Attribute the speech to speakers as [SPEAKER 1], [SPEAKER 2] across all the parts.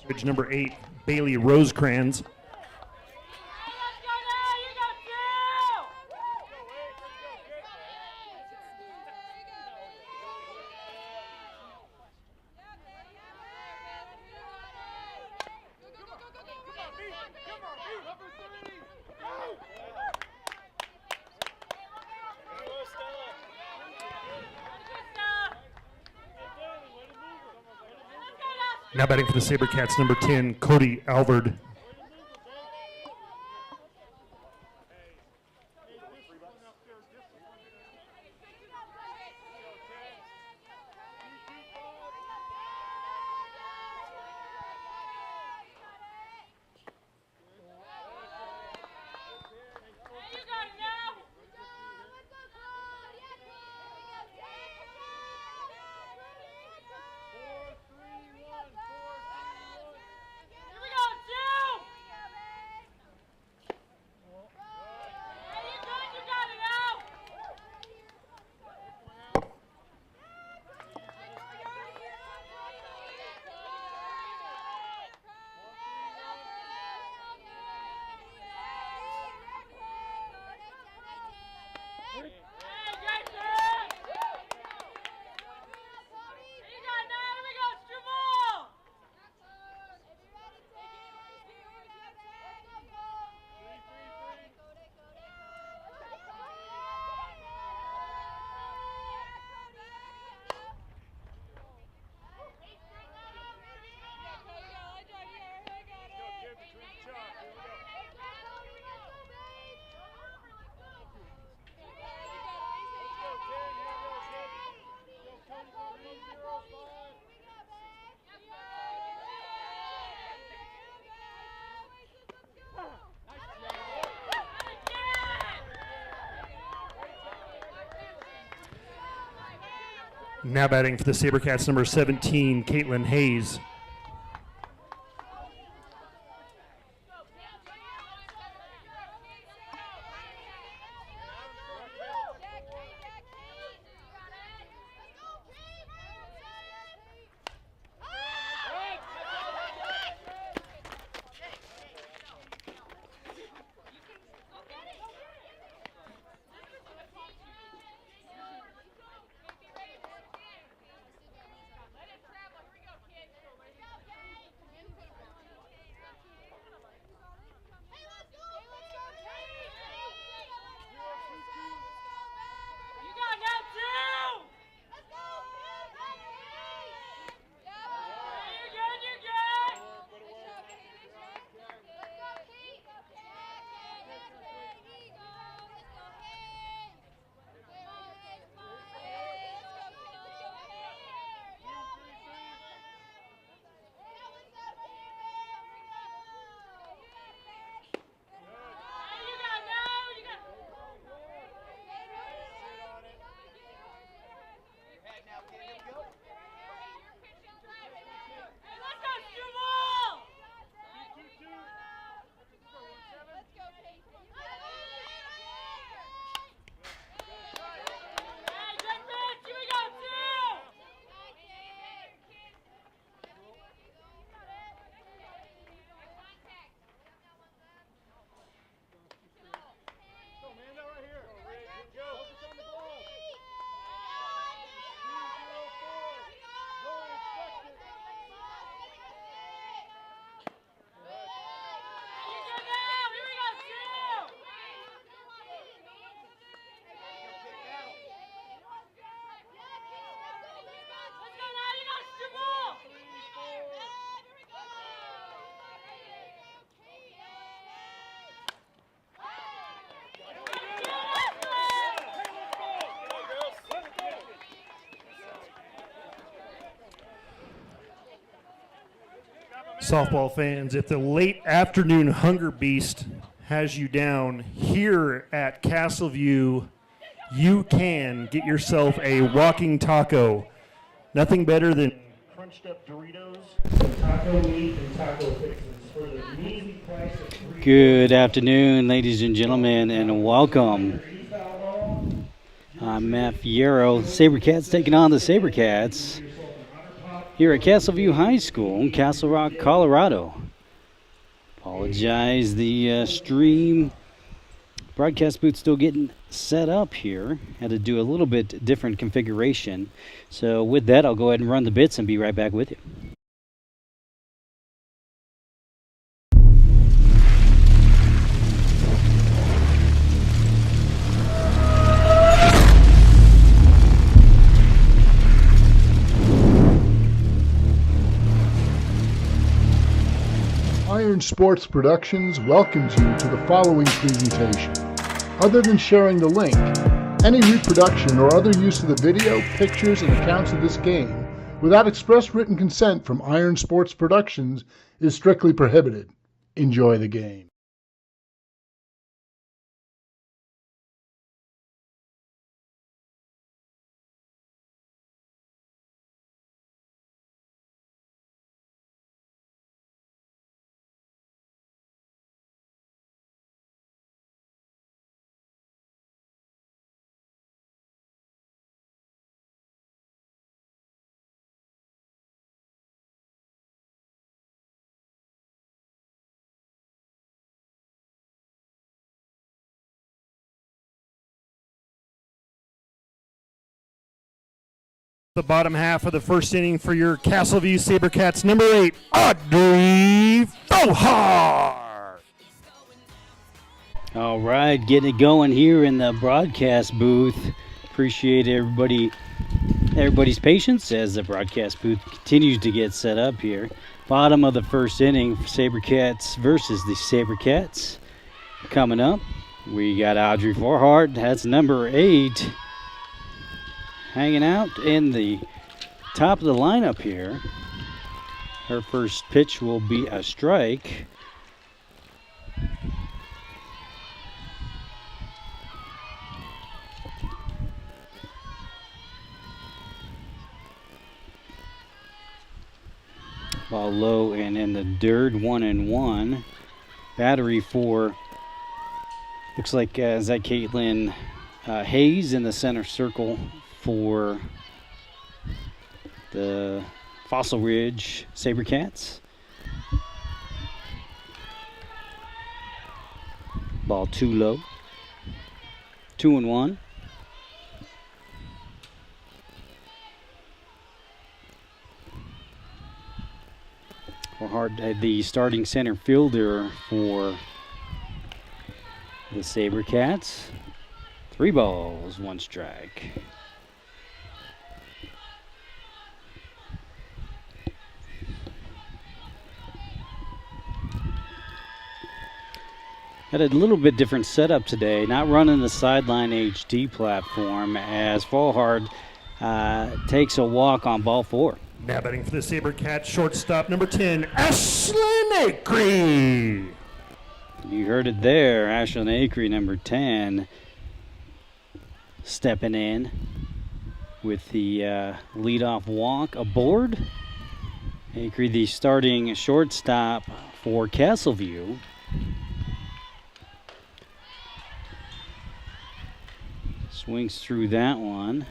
[SPEAKER 1] Bridge number 8, Bailey Rosecrans. Now batting for the Sabercats, number 10, Cody Alvord. Now batting for the Sabercats, number 17, Caitlin Hayes. Softball fans, if the late afternoon hunger beast has you down, here at Castleview, you can get yourself a walking taco. Nothing better than crunched up Doritos, taco meat, and taco fixes for the measly price of $3.
[SPEAKER 2] Good afternoon, ladies and gentlemen, and welcome. I'm Matt Fierro. Sabercats taking on the Sabercats here at Castleview High School in Castle Rock, Colorado. Apologize, the stream broadcast booth still getting set up here. Had to do a little bit different configuration. So with that, I'll go ahead and run the bits and be right back with you.
[SPEAKER 3] Iron Sports Productions welcomes you to the following presentation. Other than sharing the link, any reproduction or other use of the video, pictures, and accounts of this game without express written consent from Iron Sports Productions is strictly prohibited. Enjoy the game.
[SPEAKER 1] The bottom half of the first inning for your Castleview Sabercats, number 8, Audrey Fohar.
[SPEAKER 2] All right, getting it going here in the broadcast booth. Appreciate everybody's patience as the broadcast booth continues to get set up here. Bottom of the first inning, Sabercats versus the Sabercats. Coming up, we got Audrey Fohar. That's number 8. Hanging out in the top of the lineup here. Her first pitch will be a strike. Ball low and in the dirt, 1-1. Battery for, looks like is that Caitlin Hayes in the center circle for the Fossil Ridge Sabercats. Ball too low. 2-1. Fohar, the starting center fielder for the Sabercats. 3 balls, 1 strike. Had a little bit different setup today, not running the sideline HD platform as Fohar takes a walk on ball 4.
[SPEAKER 1] Now batting for the Sabercats, shortstop, number 10, Ashlyn Acree.
[SPEAKER 2] You heard it there, Ashlyn Acree, number 10, stepping in with the leadoff walk aboard. Acree, the starting shortstop for Castleview. Swings through that one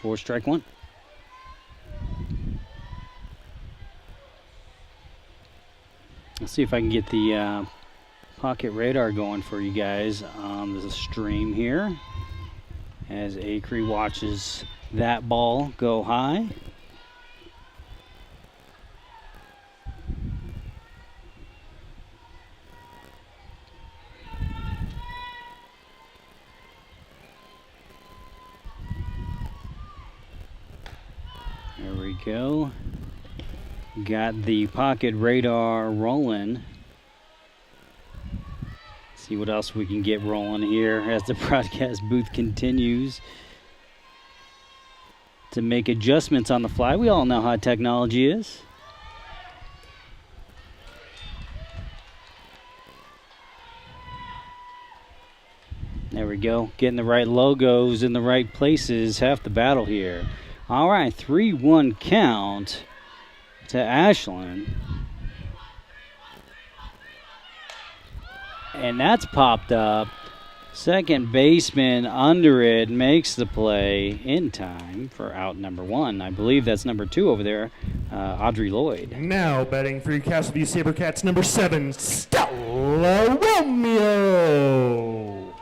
[SPEAKER 2] for strike 1. Let's see if I can get the pocket radar going for you guys on the stream here as Acree watches that ball go high. There we go. Got the pocket radar rolling. See what else we can get rolling here as the broadcast booth continues to make adjustments on the fly. We all know how technology is. There we go. Getting the right logos in the right places. Half the battle here. All right, 3-1 count to Ashlyn. And that's popped up Second baseman under it makes the play in time for out number 1. I believe that's number 2 over there, Audrey Lloyd.
[SPEAKER 1] Now batting for your Castleview Sabercats, number 7, Stella Romeo.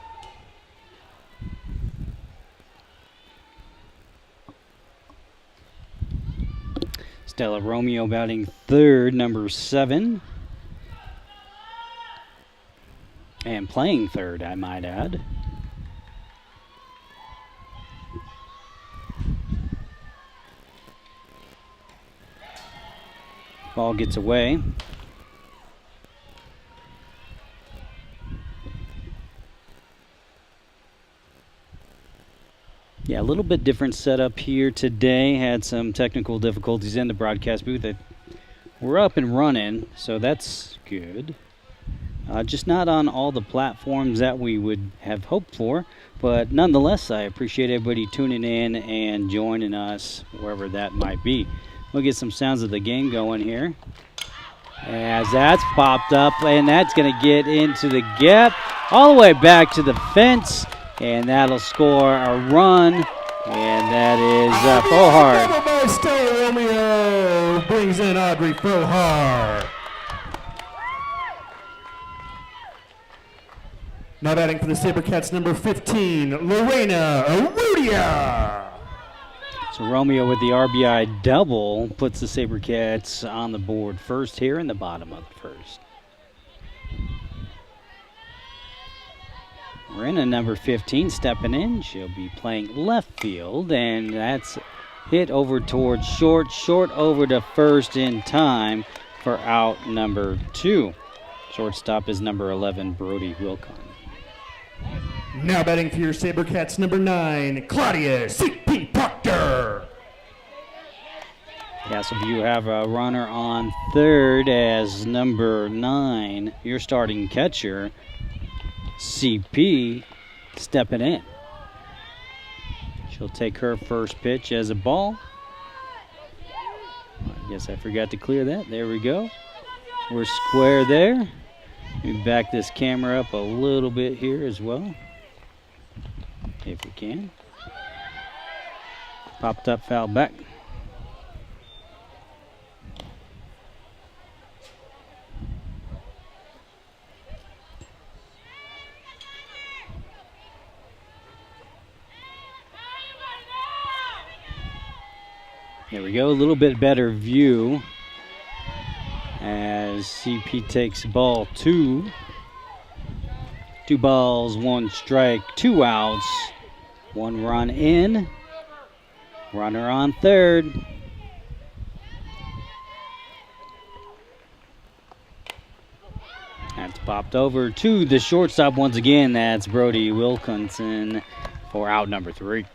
[SPEAKER 2] Stella Romeo batting third, number 7. And playing third, I might add. Ball gets away. Yeah, a little bit different setup here today. Had some technical difficulties in the broadcast booth. We're up and running, so that's good. Just not on all the platforms that we would have hoped for, but nonetheless, I appreciate everybody tuning in and joining us wherever that might be. We'll get some sounds of the game going here. As that's popped up, and that's going to get into the gap, all the way back to the fence, and that'll score a run, and that is Fohard.
[SPEAKER 1] By Stella Romeo brings in Audrey Fohard. Now batting for the Sabercats, number 15, Lorena Arudia.
[SPEAKER 2] So Romeo with the RBI double puts the Sabercats on the board first here in the bottom of the first. Lorena, number 15, stepping in. She'll be playing left field, and that's hit over towards short over to first in time for out number 2. Shortstop is number 11, Brody Wilcon.
[SPEAKER 1] Now batting for your Sabercats, number 9, Claudia C.P. Proctor.
[SPEAKER 2] Castleview have a runner on third as number 9, your starting catcher, CP, stepping in. She'll take her first pitch as a ball. I guess I forgot to clear that. There we go. We're square there. Let me back this camera up a little bit here as well, if we can. Popped up, foul back. There we go, a little bit better view as CP takes ball 2. 2 balls, 1 strike, 2 outs, 1 run in. Runner on third. That's popped over to the shortstop once again. That's Brody Wilkinson for out number 3.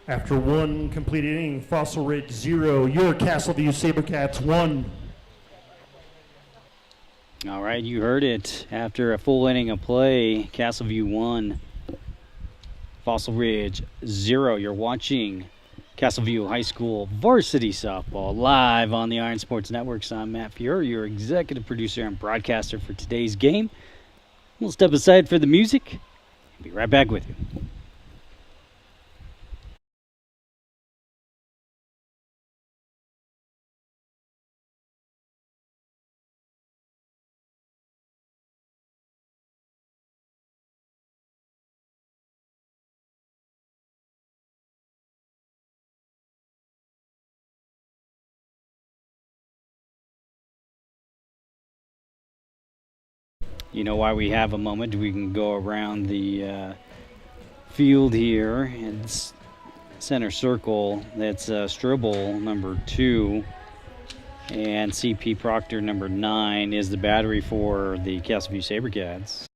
[SPEAKER 1] After 1 completed inning, Fossil Ridge 0, your Castleview Sabercats 1.
[SPEAKER 2] All right, you heard it. After a full inning of play, Castleview 1, Fossil Ridge 0. You're watching Castleview High School Varsity Softball live on the Iron Sports Network. So I'm Matt Fiore, your executive producer and broadcaster for today's game. We'll step aside for the music. Be right back with you. You know why we have a moment? We can go around the field here. It's center circle. That's Stribble, number 2. And CP Proctor, number 9, is the battery for the Castleview Sabercats.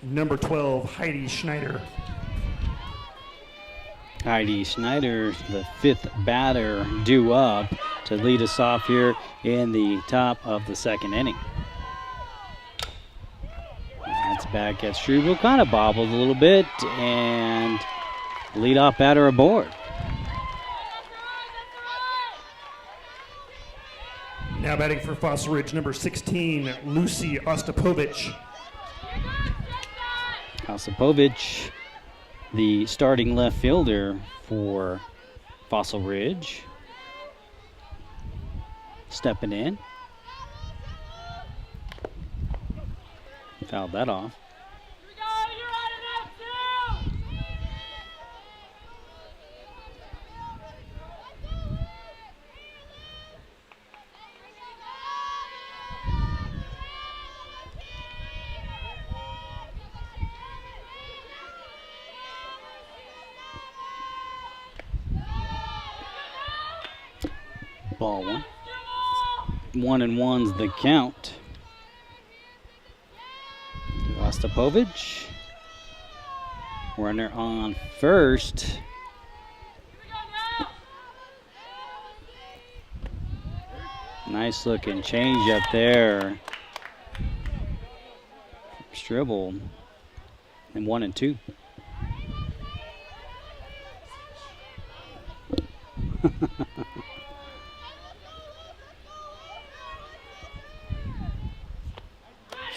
[SPEAKER 1] Number 12, Heidi Schneider.
[SPEAKER 2] Heidi Schneider, the 5th batter, due up to lead us off here in the top of the 2nd inning. That's back at Struble, kind of bobbled a little bit, and leadoff batter aboard.
[SPEAKER 1] Now batting for Fossil Ridge, number 16, Lucy Ostapovich.
[SPEAKER 2] Ostapovich, the starting left fielder for Fossil Ridge, stepping in. Fouled that off. Ball one. 1-1's the count. Ostapovich. Runner on first. Nice looking change up there. Stribble. And 1-2.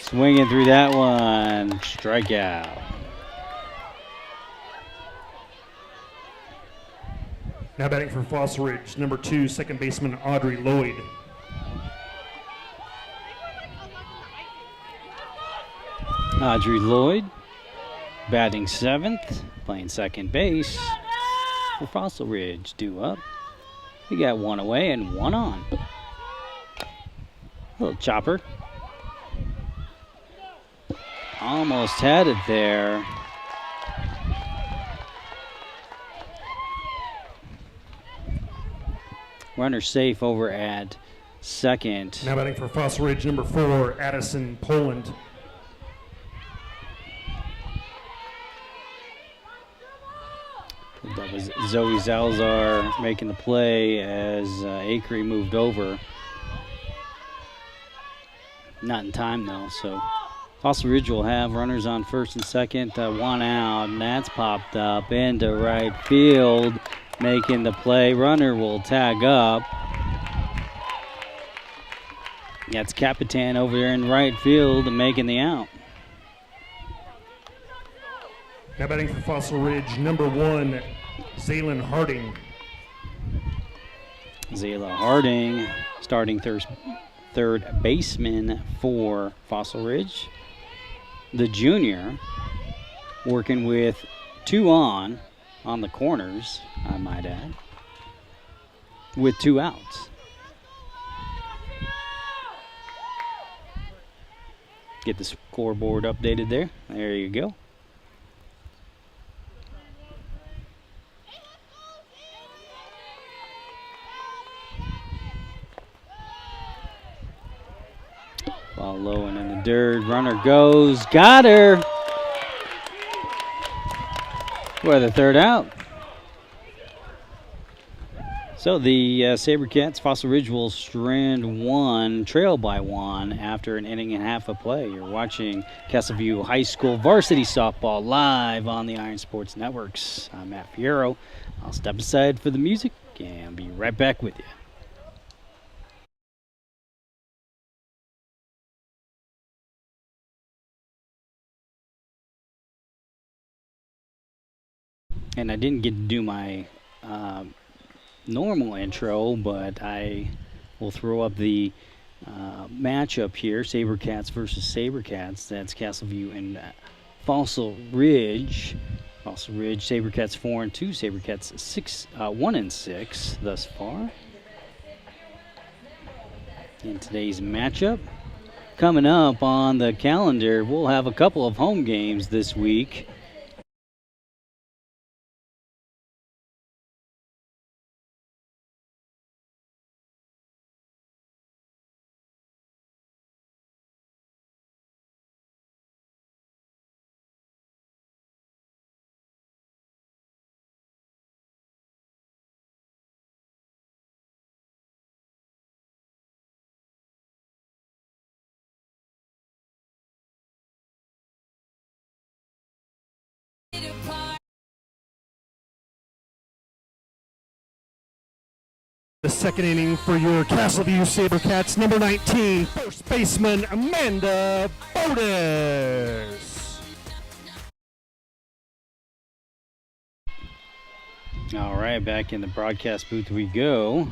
[SPEAKER 2] Swinging through that one, strikeout.
[SPEAKER 1] Now batting for Fossil Ridge, number 2, second baseman Audrey Lloyd.
[SPEAKER 2] Audrey Lloyd, batting 7th, playing second base for Fossil Ridge, due up. We got 1 away and 1 on. Little chopper. Almost had it there. Runner safe over at second.
[SPEAKER 1] Now batting for Fossil Ridge, number 4, Addison Poland.
[SPEAKER 2] That was Zoe Zalzar making the play as Acree moved over. Not in time though, so Fossil Ridge will have runners on first and second, 1 out, and that's popped up into right field, making the play. Runner will tag up. That's Capitan over there in right field and making the out.
[SPEAKER 1] Now batting for Fossil Ridge, number 1, Zaylin Harding.
[SPEAKER 2] Zayla Harding, starting third baseman for Fossil Ridge. The junior, working with 2 on the corners, I might add, with 2 outs. Get the scoreboard updated there. There you go. Ball low and in the dirt. Runner goes. Got her. For the 3rd out. So the Sabercats, Fossil Ridge will strand 1, trail by 1 after an inning and a half of play. You're watching Castleview High School Varsity Softball live on the Iron Sports Networks. I'm Matt Fierro. I'll step aside for the music and be right back with you. And I didn't get to do my normal intro, but I will throw up the matchup here, Sabercats versus Sabercats. That's Castleview and Fossil Ridge. Fossil Ridge, Sabercats 4-2, Sabercats 1-6 thus far. In today's matchup, coming up on the calendar, we'll have a couple of home games this week.
[SPEAKER 1] The second inning for your Castleview Sabercats, number 19, first baseman Amanda Bodas.
[SPEAKER 2] All right, back in the broadcast booth we go.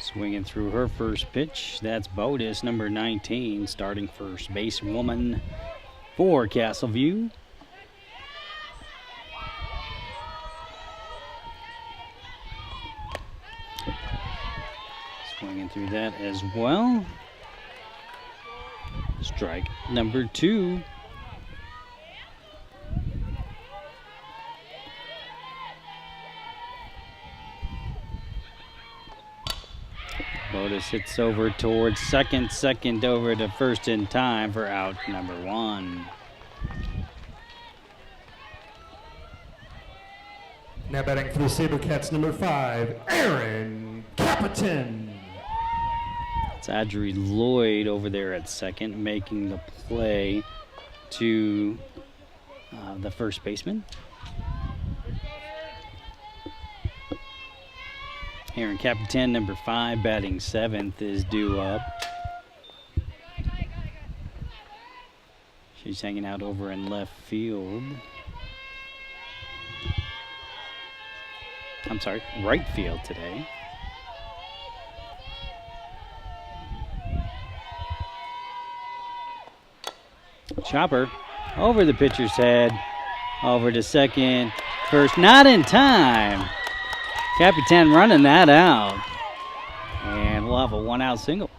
[SPEAKER 2] Swinging through her first pitch. That's Bodas, number 19, starting first base woman for Castleview. Swinging through that as well. Strike number 2. Bodas hits over towards second over to first in time for out number 1.
[SPEAKER 1] Now batting for the Sabercats, number 5, Aaron Capitan.
[SPEAKER 2] It's Audrey Lloyd over there at second, making the play to the first baseman. Aaron Capitan, number 5, batting 7th, is due up. She's hanging out over in left field. I'm sorry, right field today. Chopper over the pitcher's head, over to second, first, not in time. Capitan running that out, and we'll have a 1-out single.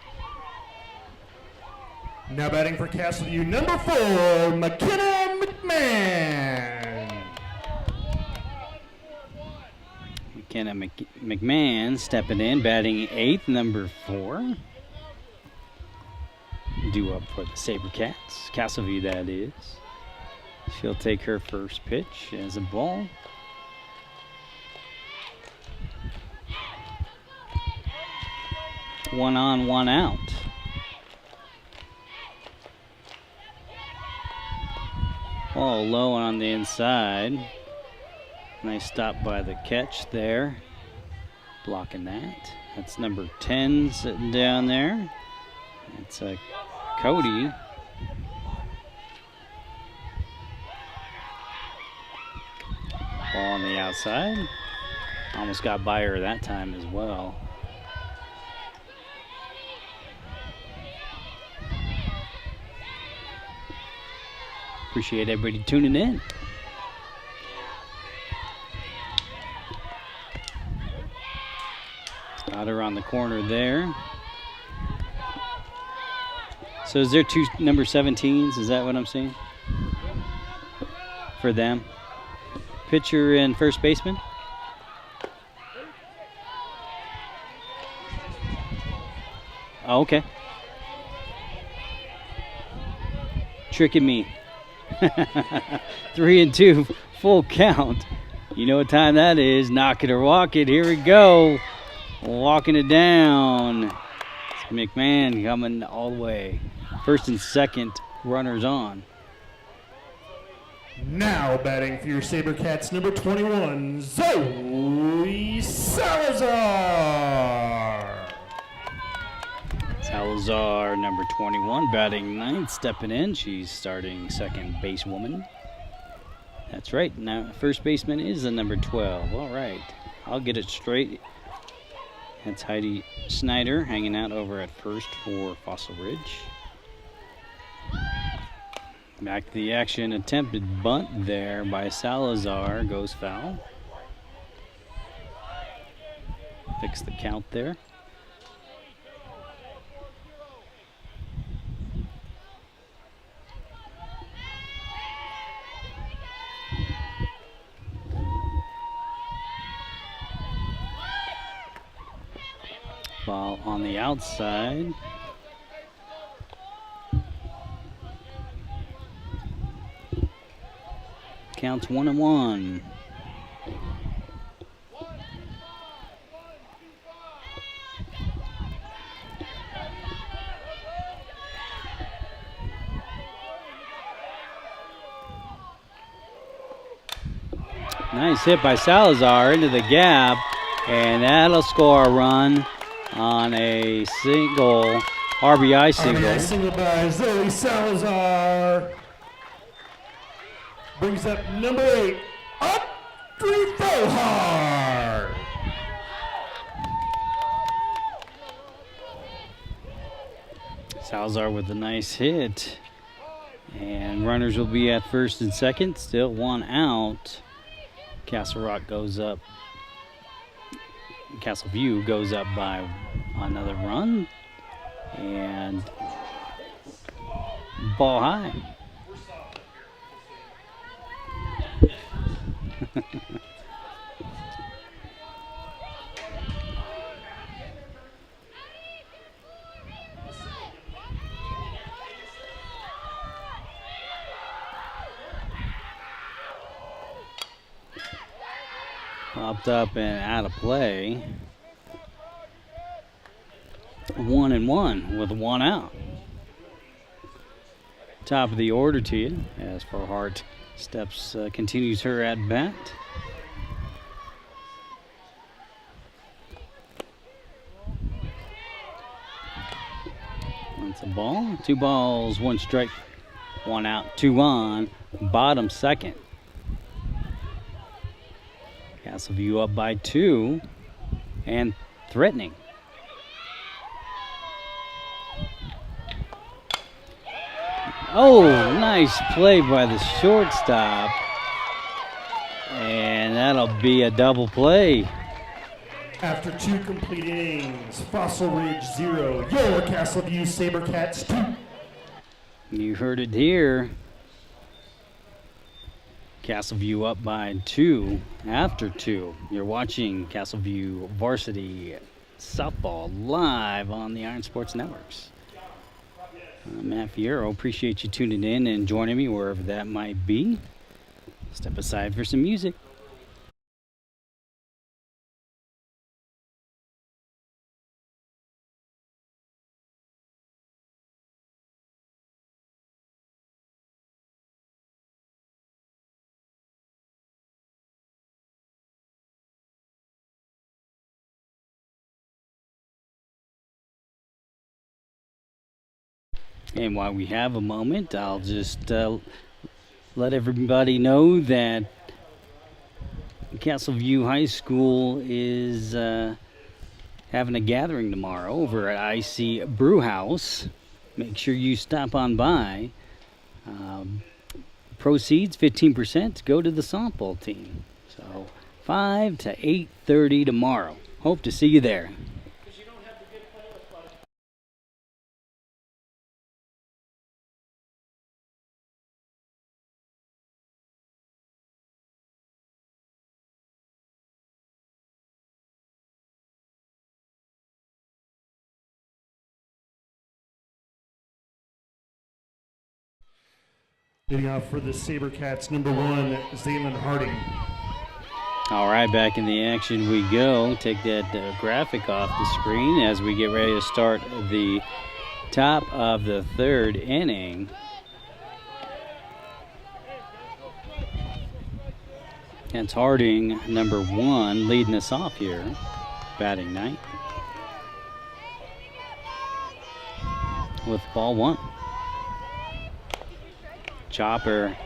[SPEAKER 1] Now batting for Castleview, number 4, McKenna McMahon.
[SPEAKER 2] McKenna McMahon stepping in, batting 8th, number 4. Due up for the Sabercats, Castleview that is. She'll take her first pitch as a ball. One on, one out. Ball low on the inside. Nice stop by the catch there. Blocking that. That's number 10 sitting down there. It's Cody. Ball on the outside. Almost got by her that time as well. Appreciate everybody tuning in. Got her on the corner there. So is there 2 number 17s? Is that what I'm seeing? For them? Pitcher and first baseman? Oh, okay. Tricking me. 3-2, full count. You know what time that is. Knock it or walk it. Here we go. Walking it down. It's McMahon coming all the way. First and second, runners on.
[SPEAKER 1] Now batting for your Sabercats, number 21, Zoe Salazar.
[SPEAKER 2] Salazar, number 21, batting 9th, stepping in. She's starting second base woman. That's right. Now first baseman is the number 12. All right. I'll get it straight. That's Heidi Snyder hanging out over at first for Fossil Ridge. Back to the action. Attempted bunt there by Salazar. Goes foul. Fix the count there. Ball on the outside. Counts 1-1. Nice hit by Salazar into the gap, and that'll score a run on a single, RBI single.
[SPEAKER 1] RBI single by Zoe Salazar. Brings up number 8, Audrey Fohar.
[SPEAKER 2] Salazar with a nice hit. And runners will be at first and second. Still one out. Castle Rock goes up. Castleview goes up by another run. And ball high. Popped up and out of play. 1-1 with one out. Top of the order to you as Farhart steps, continues her at bat. That's a ball. 2 balls, 1 strike, 1 out, 2 on. Bottom second. Castleview up by 2 and threatening. Oh, nice play by the shortstop. And that'll be a double play.
[SPEAKER 1] After 2 complete innings, Fossil Ridge 0, your Castleview Sabercats 2.
[SPEAKER 2] You heard it here. Castleview up by 2 after 2. You're watching Castleview Varsity Softball live on the Iron Sports Networks. I'm Matt Fierro. Appreciate you tuning in and joining me wherever that might be. Step aside for some music. And while we have a moment, I'll just let everybody know that Castleview High School is having a gathering tomorrow over at IC Brew House. Make sure you stop on by. Proceeds 15% go to the softball team. So 5 to 8:30 tomorrow. Hope to see you there.
[SPEAKER 1] Leading off for the Sabercats, number 1, Zaylin Harding.
[SPEAKER 2] All right, back in the action we go. Take that graphic off the screen as we get ready to start the top of the 3rd inning. That's Harding, number 1, leading us off here. Batting night. With ball 1. Chopper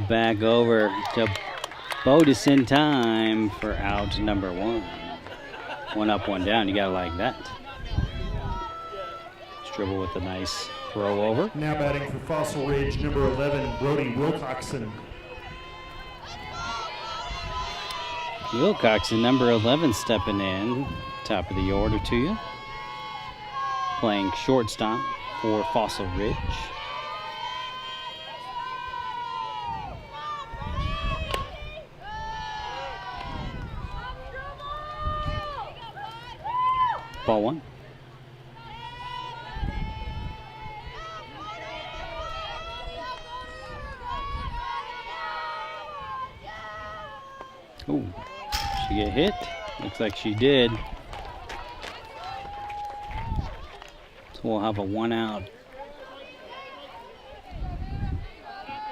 [SPEAKER 2] back over to Bodis in time for out number 1. 1 up, 1 down. You gotta like that. Dribble with a nice throw over.
[SPEAKER 1] Now batting for Fossil Ridge, number 11, Brody Wilcoxon.
[SPEAKER 2] Wilcoxon, number 11, stepping in. Top of the order to you. Playing shortstop for Fossil Ridge. Ball 1. Oh, she get hit? Looks like she did. So we'll have a 1 out.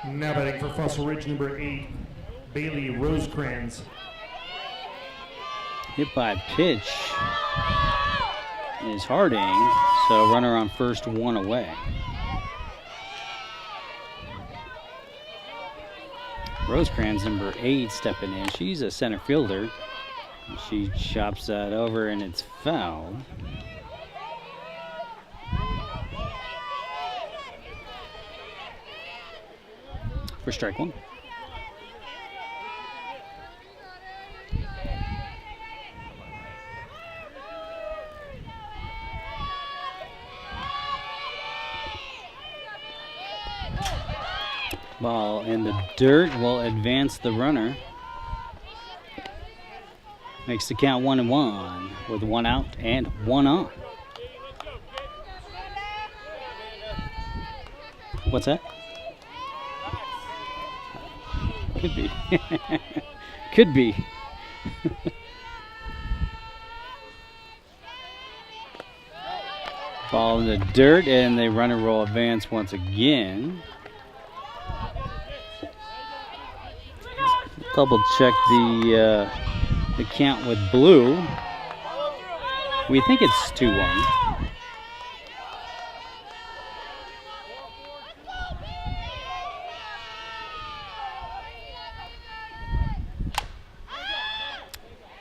[SPEAKER 1] Now batting for Fossil Ridge, number 8, Bailey Rosecrans.
[SPEAKER 2] Hit by a pitch is Harding, so runner on first, 1 away. Rosecrans, number 8, stepping in. She's a center fielder. She chops that over and it's fouled. For strike 1. Ball in the dirt will advance the runner. Makes the count 1-1 with 1 out and 1 on. What's that? Could be. Could be. Ball in the dirt and the runner will advance once again. Double check the count with blue. We think it's 2-1.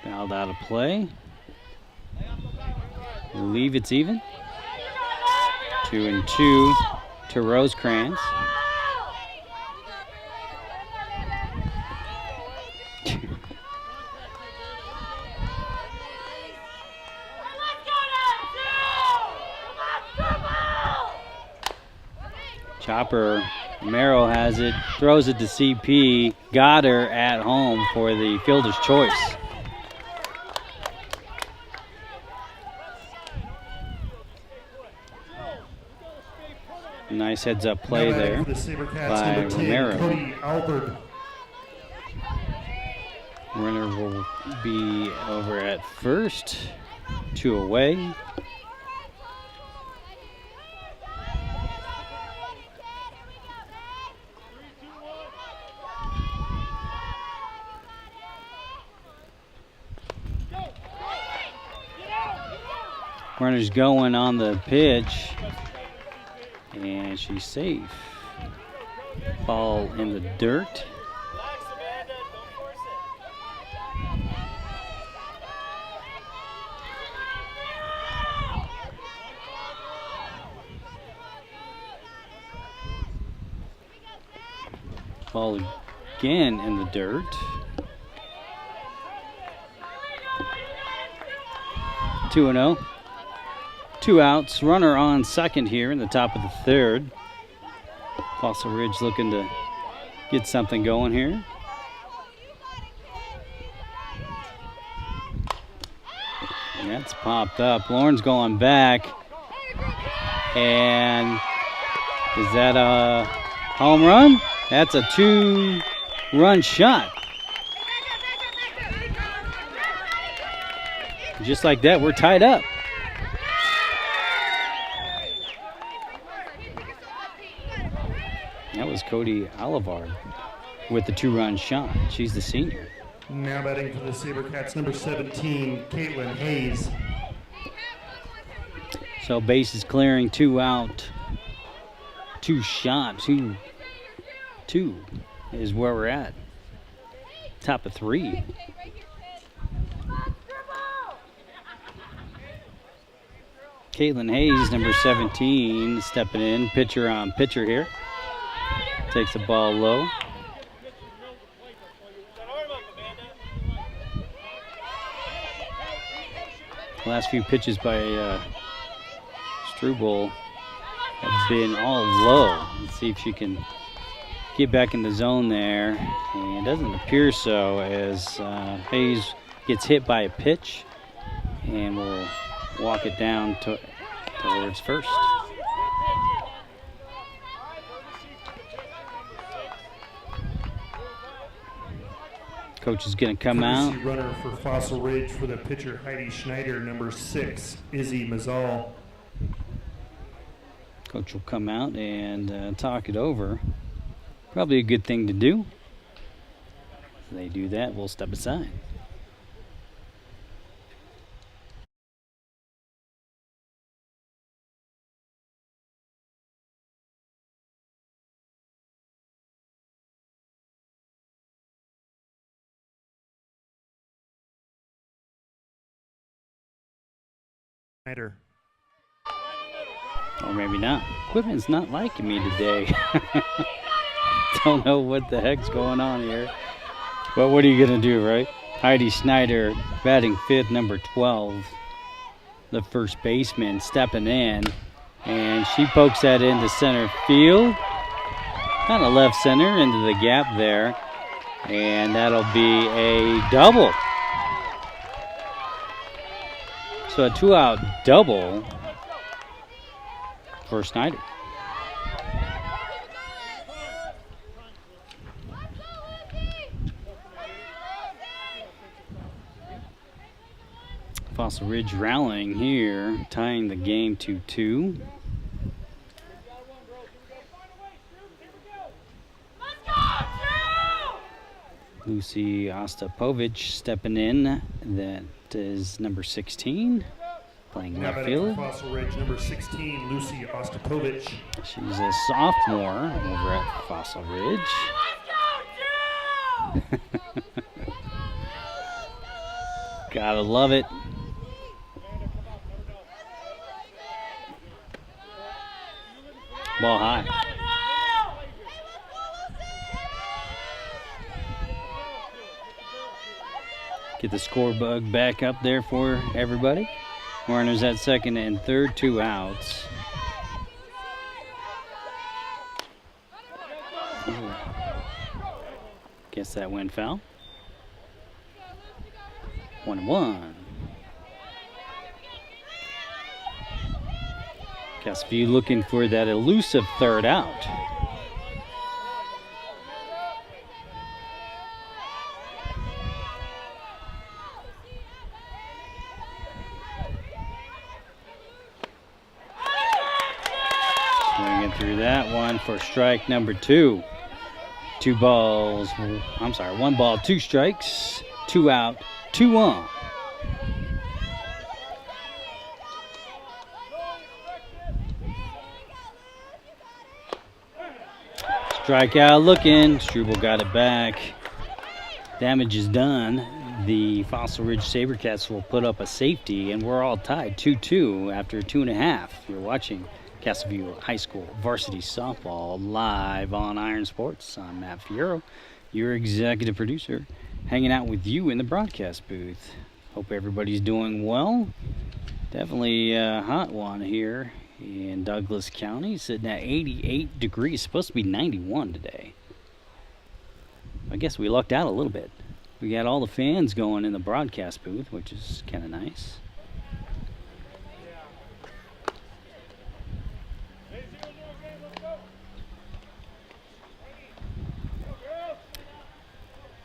[SPEAKER 2] Fouled out of play. I believe it's even. 2-2 to Rosecrans. Chopper, Merrill has it, throws it to CP, got her at home for the fielder's choice. Nice heads-up play there
[SPEAKER 1] The Sabercats,
[SPEAKER 2] by
[SPEAKER 1] number 10,
[SPEAKER 2] Romero.
[SPEAKER 1] Cody Albert.
[SPEAKER 2] Runner will be over at first, 2 away. Runner's going on the pitch, and she's safe. Ball in the dirt. Ball again in the dirt. Two and 0. 2 outs. Runner on second here in the top of the third. Fossil Ridge looking to get something going here. And that's popped up. Lauren's going back. And is that a home run? That's a 2-run shot. Just like that, we're tied up. That was Cody Olivard with the 2-run shot. She's the senior.
[SPEAKER 1] Now batting for the Sabercats, number 17, Caitlin Hayes.
[SPEAKER 2] So bases clearing, 2 out, 2 shot, 2 is where we're at. Top of 3. Caitlin Hayes, number 17, stepping in, pitcher on pitcher here. Takes the ball low. Last few pitches by Struble have been all low. Let's see if she can get back in the zone there. And it doesn't appear so, as Hayes gets hit by a pitch and will walk it down towards first. Coach is going to come out.
[SPEAKER 1] Courtesy runner for Fossil Ridge for the pitcher Heidi Schneider, number 6, Izzy Mazal.
[SPEAKER 2] Coach will come out and talk it over. Probably a good thing to do. If they do that, we'll step aside.
[SPEAKER 1] Snyder.
[SPEAKER 2] Or maybe not. Equipment's not liking me today. Don't know what the heck's going on here. But what are you going to do, right? Heidi Snyder batting fifth, number 12. The first baseman stepping in. And she pokes that into center field. Kind of left center into the gap there. And that'll be a double. So a 2-out double for Snyder. Fossil Ridge rallying here, tying the game 2-2. Lucy Ostapovich stepping in. That is number 16, playing left field.
[SPEAKER 1] Fossil Ridge, number 16, Lucy Ostapovich.
[SPEAKER 2] She's a sophomore over at Fossil Ridge. Gotta love it. Ball high. Get the score bug back up there for everybody. Warner's at second and third, 2 outs. Ooh. Guess that went foul. 1-1. Castview looking for that elusive third out. Swinging through that one for strike number 2. 1 ball, 2 strikes, 2 out, 2 on. Strikeout looking. Struble got it back. Damage is done. The Fossil Ridge Sabercats will put up a safety, and we're all tied 2-2 after 2.5. You're watching Castleview High School Varsity Softball live on Iron Sports. I'm Matt Fierro, your executive producer, hanging out with you in the broadcast booth. Hope everybody's doing well. Definitely a hot one here in Douglas County, sitting at 88 degrees. Supposed to be 91 today. I guess we lucked out a little bit. We got all the fans going in the broadcast booth, which is kind of nice.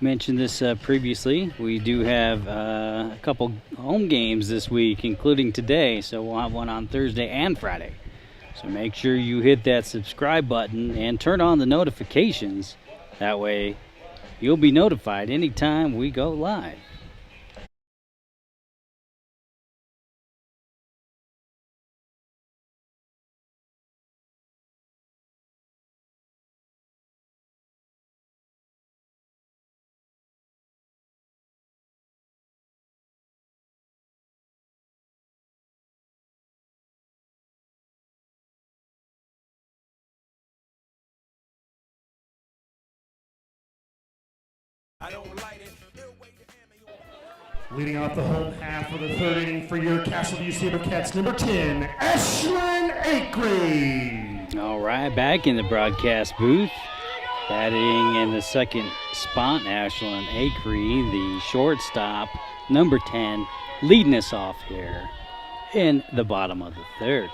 [SPEAKER 2] Mentioned this previously. We do have a couple home games this week, including today, so we'll have one on Thursday and Friday. So make sure you hit that subscribe button and turn on the notifications. That way you'll be notified anytime we go live.
[SPEAKER 1] Leading off the home half of the third inning for your Castleview Sabercats, number 10, Ashlyn Acree.
[SPEAKER 2] All right, back in the broadcast booth. Batting in the second spot, Ashlyn Acree, the shortstop, number 10, leading us off here in the bottom of the third.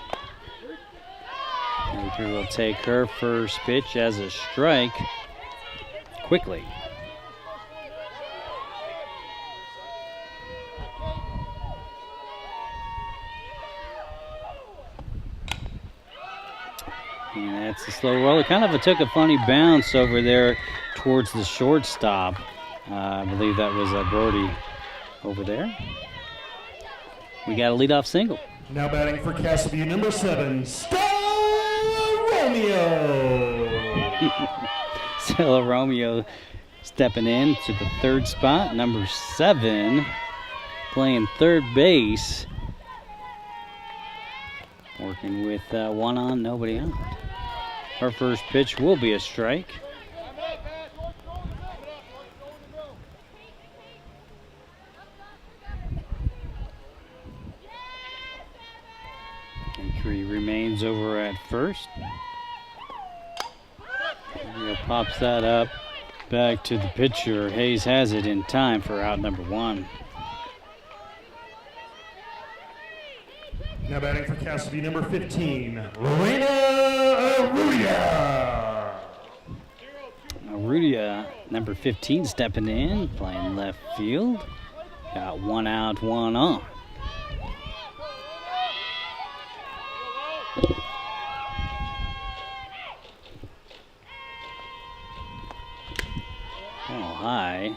[SPEAKER 2] Acree will take her first pitch as a strike quickly. And that's a slow roller. Kind of took a funny bounce over there towards the shortstop. I believe that was Brody over there. We got a leadoff single.
[SPEAKER 1] Now batting for Castleview, number 7, Stella Romeo.
[SPEAKER 2] Stella Romeo stepping in to the third spot. Number 7 playing third base. Working with one on, nobody out. Her first pitch will be a strike. Entry remains over at first. Pops that up back to the pitcher. Hayes has it in time for out number 1.
[SPEAKER 1] Now batting for Castleview, number 15, Lorena Arrudia.
[SPEAKER 2] Arrudia, number 15, stepping in, playing left field. Got 1 out, 1 on. Oh, high.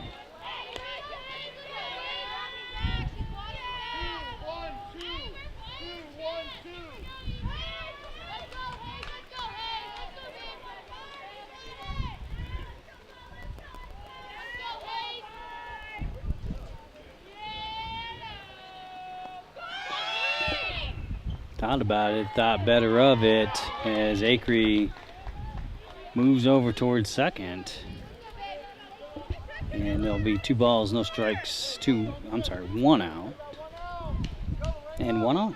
[SPEAKER 2] Thought about it, thought better of it as Acree moves over towards second. And there'll be 2 balls, no strikes, 1 out. And 1 on.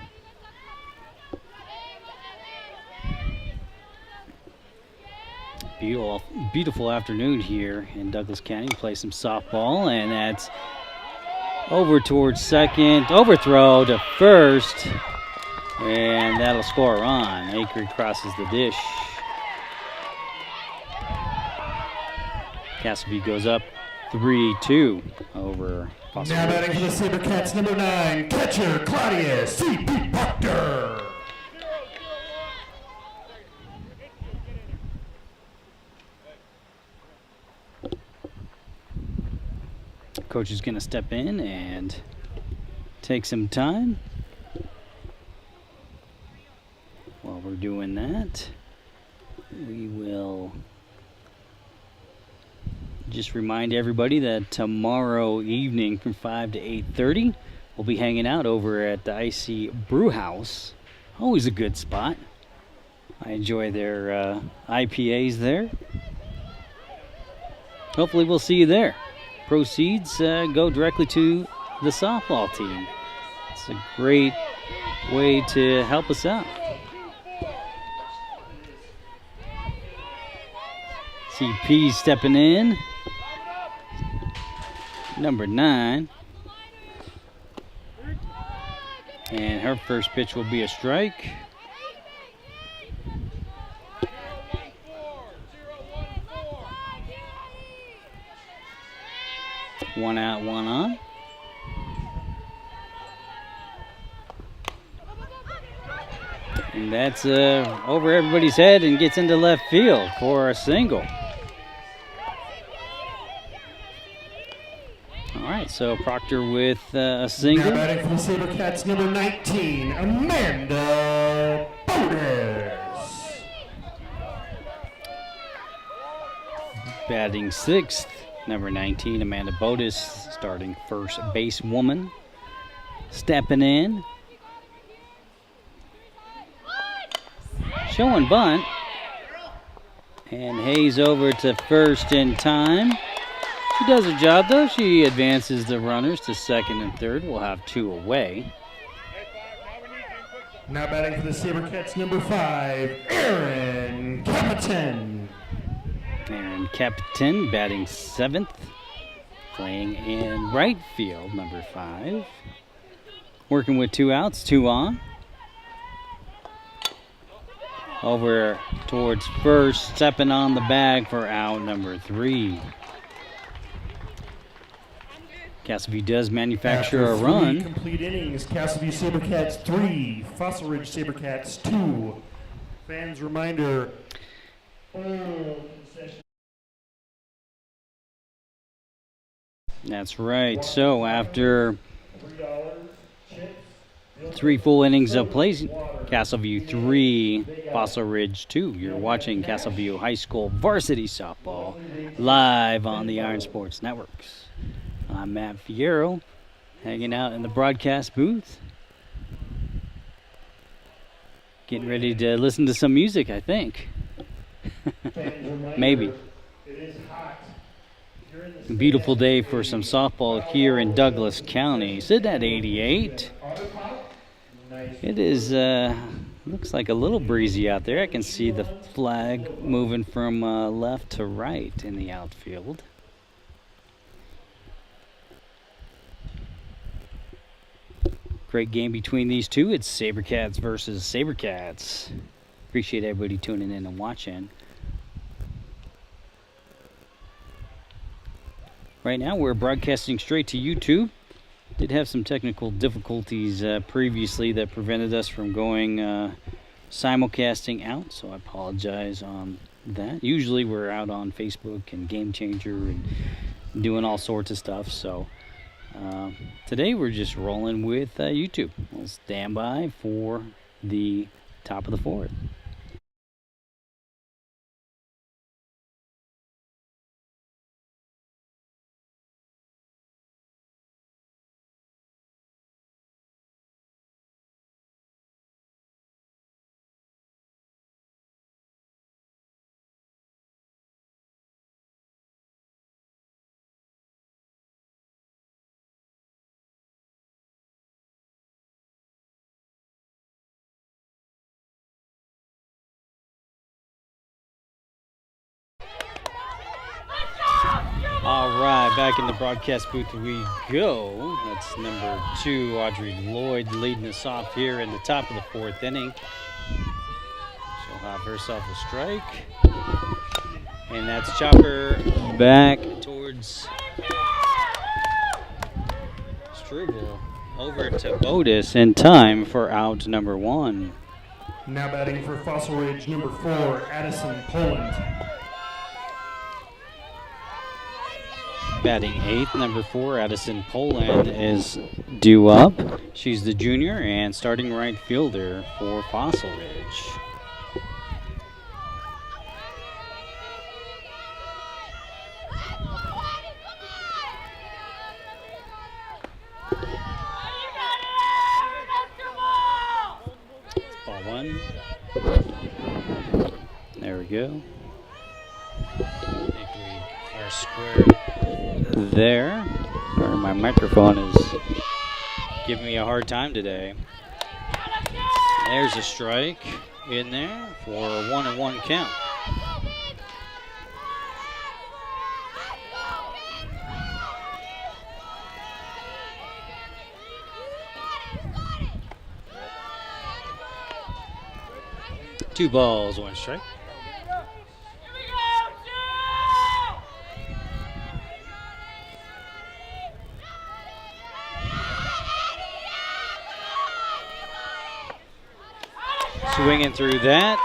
[SPEAKER 2] Beautiful afternoon here in Douglas County. Play some softball, and that's over towards second. Overthrow to first. And that'll score a run. Acree crosses the dish. Castleview goes up 3-2 over Foster.
[SPEAKER 1] Now batting for the Sabercats, number 9, catcher Claudia C.P. Proctor.
[SPEAKER 2] Coach is going to step in and take some time. While we're doing that, we will just remind everybody that tomorrow evening from 5 to 8:30, we'll be hanging out over at the Icy Brew House. Always a good spot. I enjoy their IPAs there. Hopefully we'll see you there. Proceeds go directly to the softball team. It's a great way to help us out. CP stepping in. Number 9. And her first pitch will be a strike. One out, 1 on. And that's over everybody's head and gets into left field for a single. All right, so Proctor with a single.
[SPEAKER 1] Now batting for the Sabercats, number 19, Amanda Bodas.
[SPEAKER 2] Batting 6th, number 19, Amanda Bodas, starting first base woman. Stepping in. Showing bunt. And Hayes over to first in time. She does her job, though. She advances the runners to second and third. We'll have 2 away.
[SPEAKER 1] Now batting for the Sabercats, number 5, Aaron Capitan.
[SPEAKER 2] Aaron Capitan batting 7th. Playing in right field, number 5. Working with 2 outs, 2 on. Over towards first, stepping on the bag for out number 3. Castleview does manufacture
[SPEAKER 1] After
[SPEAKER 2] a run.
[SPEAKER 1] 3 complete innings, Castleview Sabercats 3, Fossil Ridge Sabercats 2. Fans reminder.
[SPEAKER 2] That's right. So after 3 full innings of play, Castleview 3, Fossil Ridge 2. You're watching Castleview High School Varsity Softball live on the Iron Sports Networks. I'm Matt Fierro, hanging out in the broadcast booth. Getting ready to listen to some music, I think. Maybe. A beautiful day for some softball here in Douglas County. Sitting at 88. It is, looks like a little breezy out there. I can see the flag moving from left to right in the outfield. Great game between these two. It's Sabercats versus Sabercats. Appreciate everybody tuning in and watching. Right now we're broadcasting straight to YouTube. Did have some technical difficulties previously that prevented us from going simulcasting out, so I apologize on that. Usually we're out on Facebook and Game Changer and doing all sorts of stuff, so today we're just rolling with YouTube. We'll stand by for the top of the fourth. All right, back in the broadcast booth we go. That's number 2, Audrey Lloyd, leading us off here in the top of the 4th inning. She'll have herself a strike. And that's Chopper back towards Struble. Over to Bodis in time for out number 1.
[SPEAKER 1] Now batting for Fossil Ridge, number 4, Addison Poland.
[SPEAKER 2] Batting 8th, number 4, Addison Poland is due up. She's the junior and starting right fielder for Fossil Ridge. Ball 1. There we go. I think we are square there. Sorry, my microphone is giving me a hard time today. There's a strike in there for a 1-1 count. Two balls, 1 strike. Swinging through that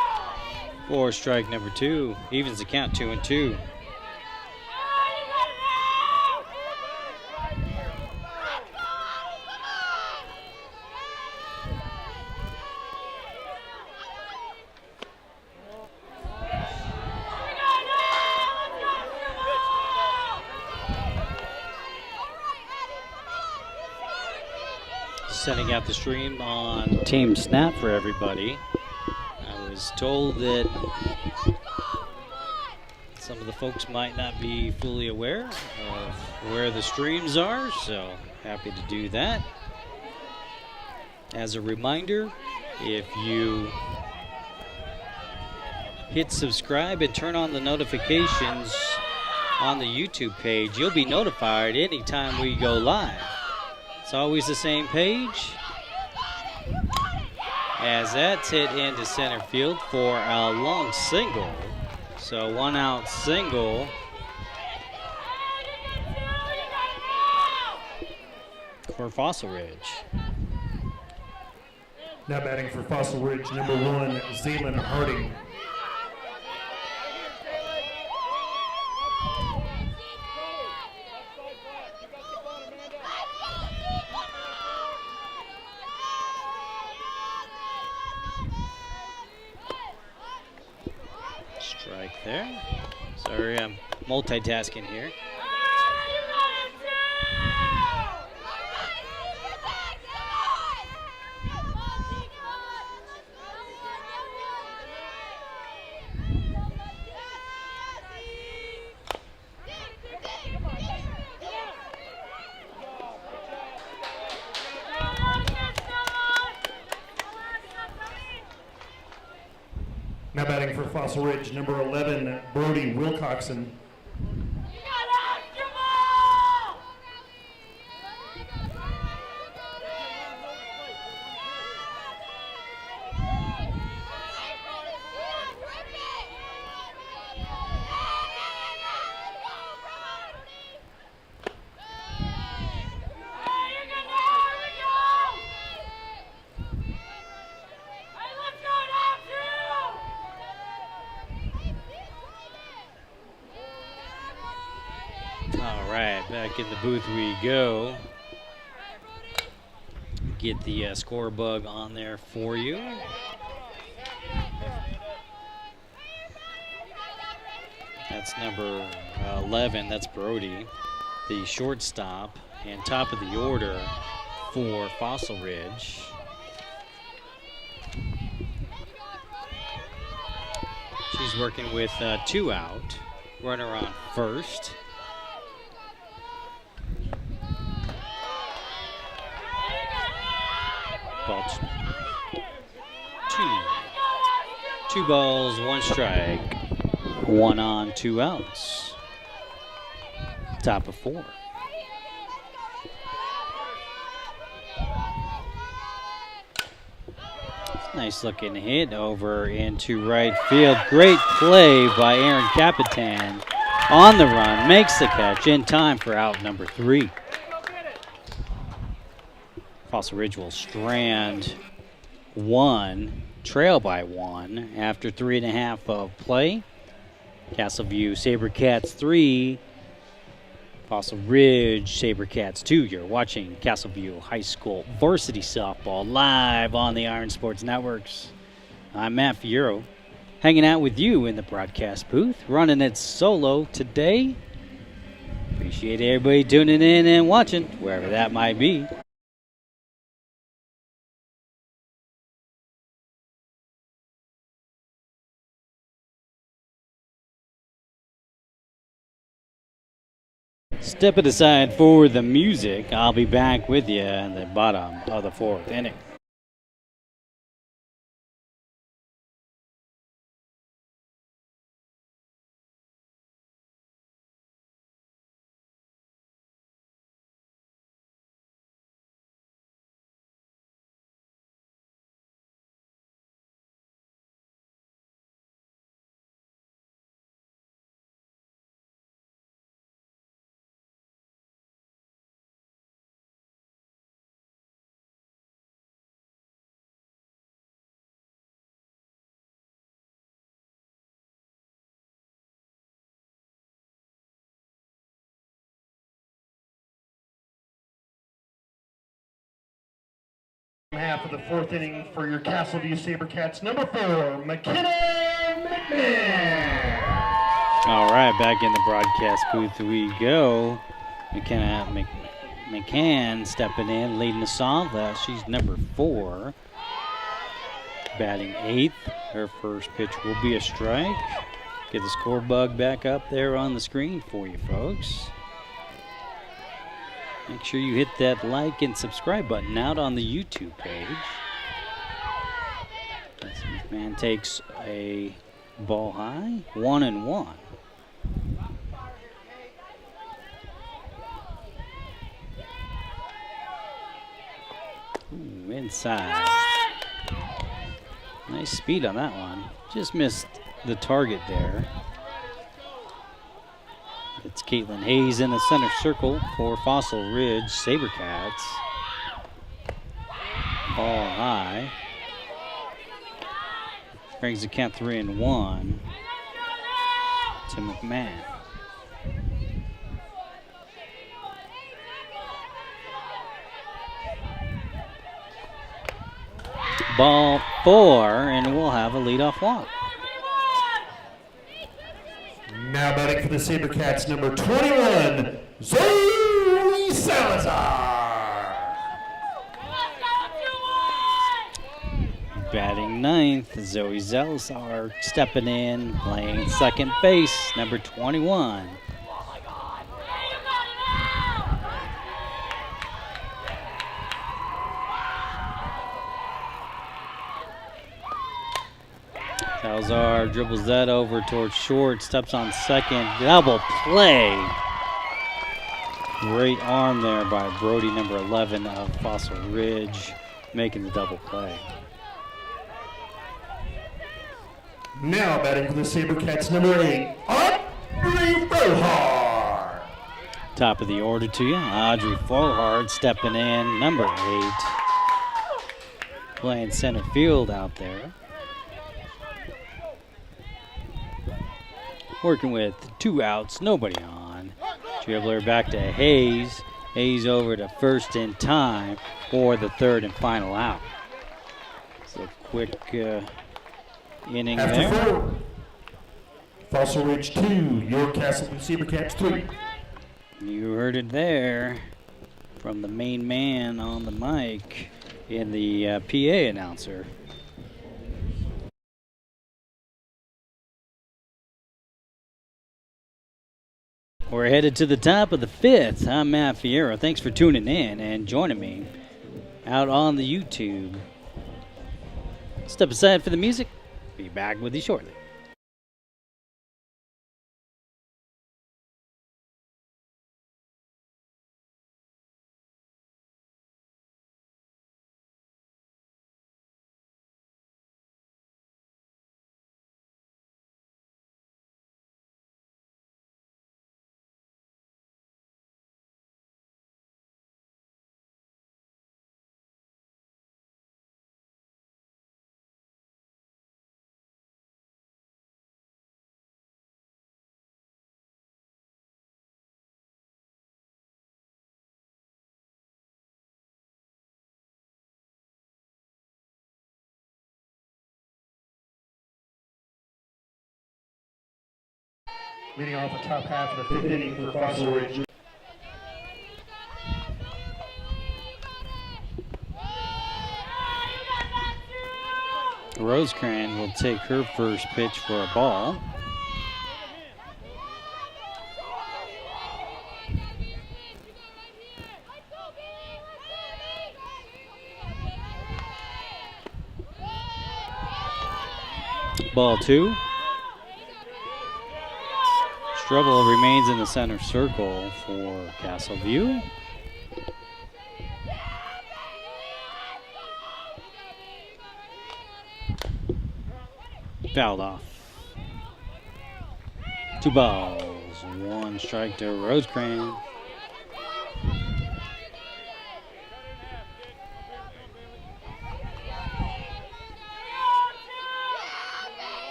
[SPEAKER 2] for strike number 2. Evens the count, 2-2. Sending out the stream on Team Snap for everybody. I was told that some of the folks might not be fully aware of where the streams are, so happy to do that. As a reminder, if you hit subscribe and turn on the notifications on the YouTube page, you'll be notified anytime we go live. It's always the same page. As that's hit into center field for a long single. So 1 out single. For Fossil Ridge.
[SPEAKER 1] Now batting for Fossil Ridge, number 1, Zaylin Harding.
[SPEAKER 2] there. Sorry, I'm multitasking here.
[SPEAKER 1] Now batting for Fossil Ridge, number 11, Brody Wilcoxon.
[SPEAKER 2] All right, back in the booth we go. Get the score bug on there for you. That's number 11, that's Brody, the shortstop, and top of the order for Fossil Ridge. She's working with 2 out, runner on first. Ball 2 balls, 1 strike. 1 on, 2 outs. Top of 4. Nice looking hit over into right field. Great play by Aaron Capitan on the run. Makes the catch in time for out number 3. Fossil Ridge will strand 1, trail by 1 after 3.5 of play. Castleview Sabercats 3, Fossil Ridge Sabercats 2. You're watching Castleview High School Varsity Softball live on the Iron Sports Networks. I'm Matt Fiero, hanging out with you in the broadcast booth, running it solo today. Appreciate everybody tuning in and watching, wherever that might be. Step it aside for the music. I'll be back with you in the bottom of the 4th inning.
[SPEAKER 1] Half of the 4th inning for your Castleview Sabercats, number 4, McKenna McMahon.
[SPEAKER 2] All right, back in the broadcast booth we go. McKenna McCann stepping in, leading us off. She's number 4, batting 8th. Her first pitch will be a strike. Get the score bug back up there on the screen for you folks. Make sure you hit that like and subscribe button out on the YouTube page. McMahon takes a ball high, 1-1. Ooh, inside. Nice speed on that one. Just missed the target there. It's Caitlin Hayes in the center circle for Fossil Ridge Sabercats. Ball high. Brings the count 3-1 to McMahon. Ball 4, and we'll have a leadoff walk.
[SPEAKER 1] Now batting for the Sabercats, number 21, Zoe Salazar.
[SPEAKER 2] Batting ninth, Zoe Salazar stepping in, playing second base, number 21. Salazar dribbles that over towards short, steps on second, double play. Great arm there by Brody, number 11 of Fossil Ridge, making the double play.
[SPEAKER 1] Now batting for the Sabercats, number 8, Audrey Frohar.
[SPEAKER 2] Top of the order to you, Audrey Frohar stepping in, number 8. Playing center field out there. Working with 2 outs, nobody on. Dribbler back to Hayes. Hayes over to first in time for the third and final out. So quick inning there.
[SPEAKER 1] After 4, Fossil Ridge 2, York Castle Sabercats 3.
[SPEAKER 2] You heard it there from the main man on the mic in the PA announcer. We're headed to the top of the 5th. I'm Matt Fierro. Thanks for tuning in and joining me out on the YouTube. Step aside for the music. Be back with you shortly.
[SPEAKER 1] Leading off the top half of the 5th inning for Fossil Ridge.
[SPEAKER 2] Rosecrans will take her first pitch for a ball. Ball 2. Strubble remains in the center circle for Castleview. Fouled off. 2 balls, 1 strike to Rosecrans.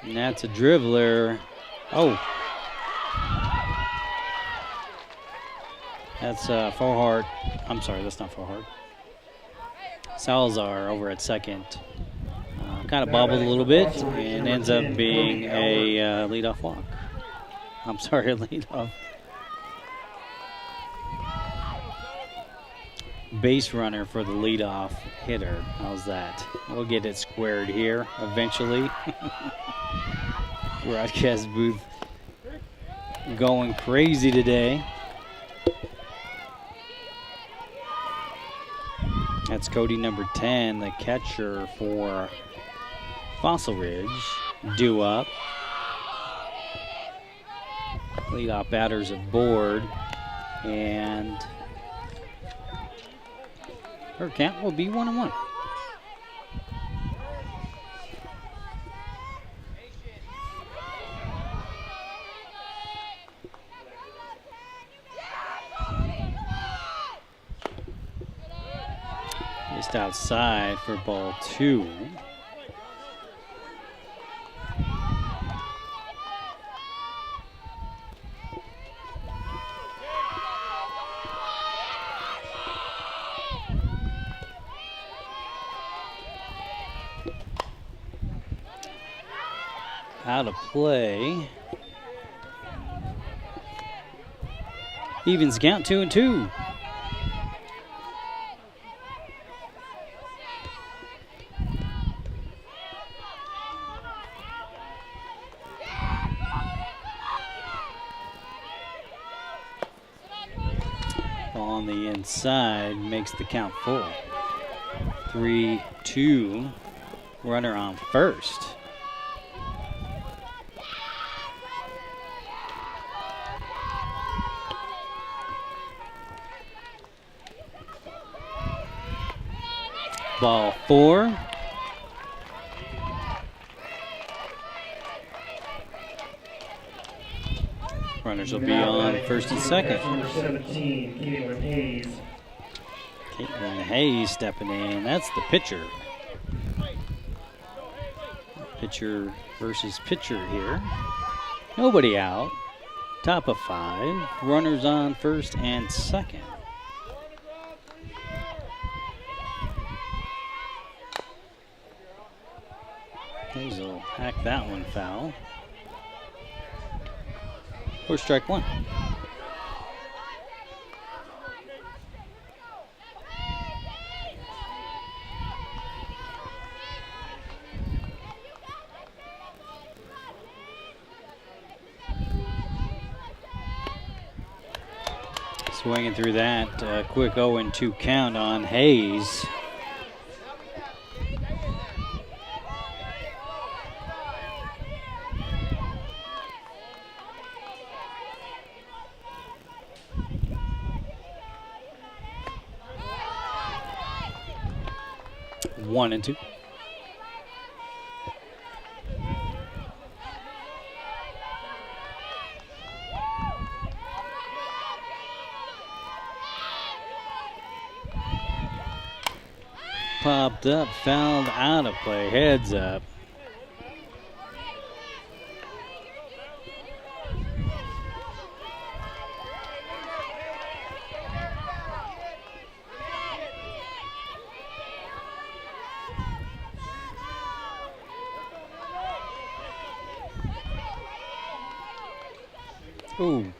[SPEAKER 2] And that's a dribbler. Oh. That's Fohart. I'm sorry, that's not Fohart. Salazar over at second. Kind of bobbled a little bit and ends up being a leadoff walk. I'm sorry, a leadoff. Base runner for the leadoff hitter. How's that? We'll get it squared here eventually. Broadcast booth going crazy today. That's Cody, number 10, the catcher for Fossil Ridge. Due up. Leadoff batters aboard. And her count will be 1-1. Just outside for ball 2. out of play. Evens count 2-2. On the inside makes the count full. 3-2. Runner on first. Ball 4. Runners will be on first and second.
[SPEAKER 1] Number 17, Caitlin Hayes.
[SPEAKER 2] Caitlin Hayes stepping in. That's the pitcher. Pitcher versus pitcher here. Nobody out. Top of 5. Runners on first and second. Hayes will hack that one foul. For strike 1. Swinging through that quick 0-2 count on Hayes. One and 2. Popped up, fouled out of play, heads up. Ooh,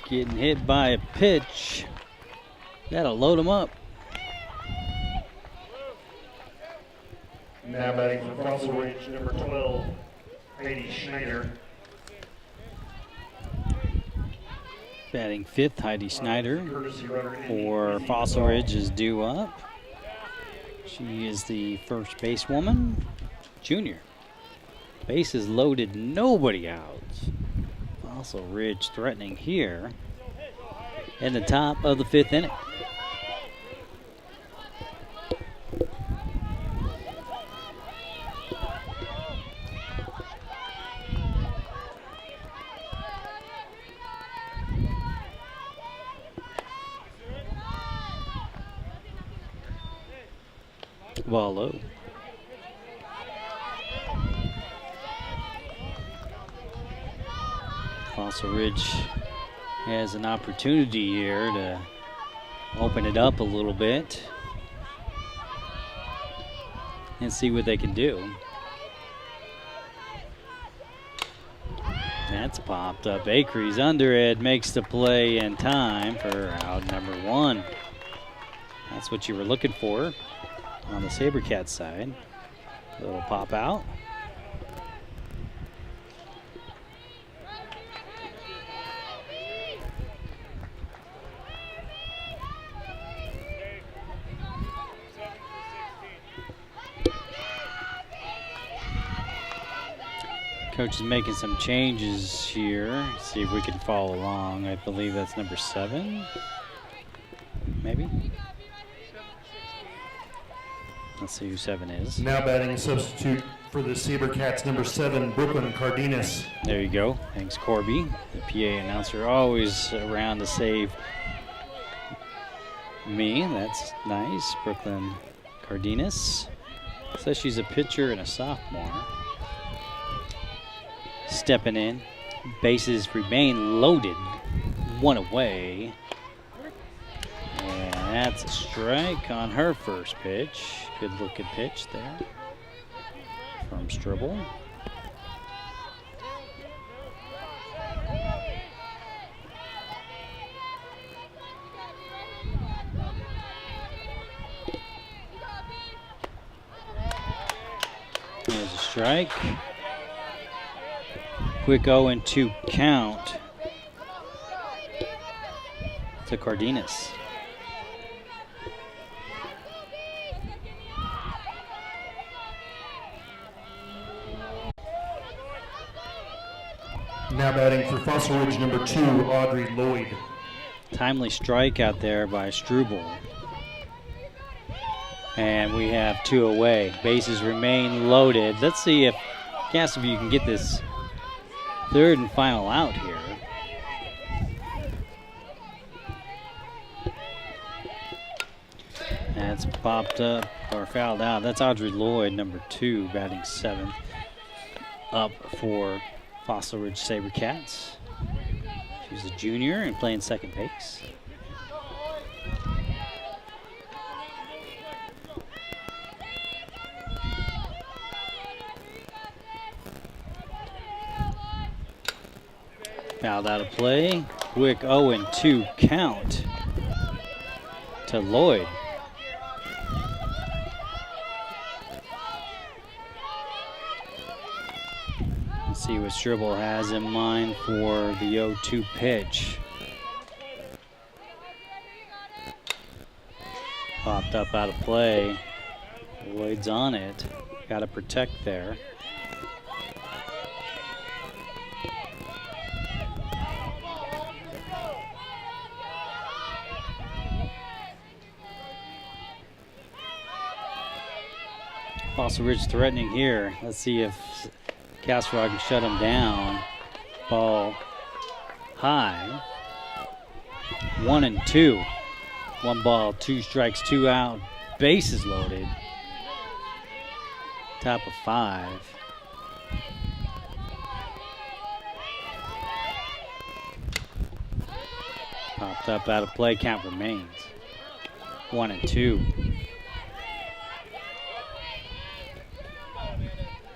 [SPEAKER 2] getting hit by a pitch. That'll load him up.
[SPEAKER 1] Now batting for Fossil Ridge, number 12, Heidi Schneider.
[SPEAKER 2] Batting 5th, Heidi Schneider
[SPEAKER 1] Courtesy runner
[SPEAKER 2] for Fossil Ridge is due up. She is the first basewoman, junior. Base is loaded, nobody out. Fossil Ridge threatening here in the top of the 5th inning. Ball low. Fossil Ridge has an opportunity here to open it up a little bit and see what they can do. That's popped up. Acres under it, makes the play in time for out number 1. That's what you were looking for on the Sabercats side. A little pop out. Coach is making some changes here. See if we can follow along. I believe that's number 7, maybe. Let's see who 7 is.
[SPEAKER 1] Now batting substitute for the Sabercats, number 7, Brooklyn Cardenas.
[SPEAKER 2] There you go. Thanks, Corby. The PA announcer always around to save me. That's nice. Brooklyn Cardenas. Says she's a pitcher and a sophomore. Stepping in. Bases remain loaded. 1 away. And that's a strike on her first pitch. Good looking pitch there from Stribble. strike. Quick 0-2 count to Cardenas.
[SPEAKER 1] Now batting for Fossil Ridge number 2, Audrey Lloyd.
[SPEAKER 2] Timely strike out there by Struble. And we have 2 away. Bases remain loaded. Let's see if Castleview can get this third and final out here. That's popped up or fouled out. That's Audrey Lloyd, number 2, batting 7th. Up for Fossil Ridge Sabercats. She's a junior and playing second base. Fouled out of play. Quick 0-2 count to Lloyd. Let's see what Stribble has in mind for the 0-2 pitch. Popped up out of play. Lloyd's on it. Got to protect there. Fossil Ridge threatening here. Let's see if Castle Rock can shut him down. Ball high. 1-2. 1 ball, 2 strikes, 2 out. Bases loaded. Top of 5. Popped up out of play. Count remains. 1-2.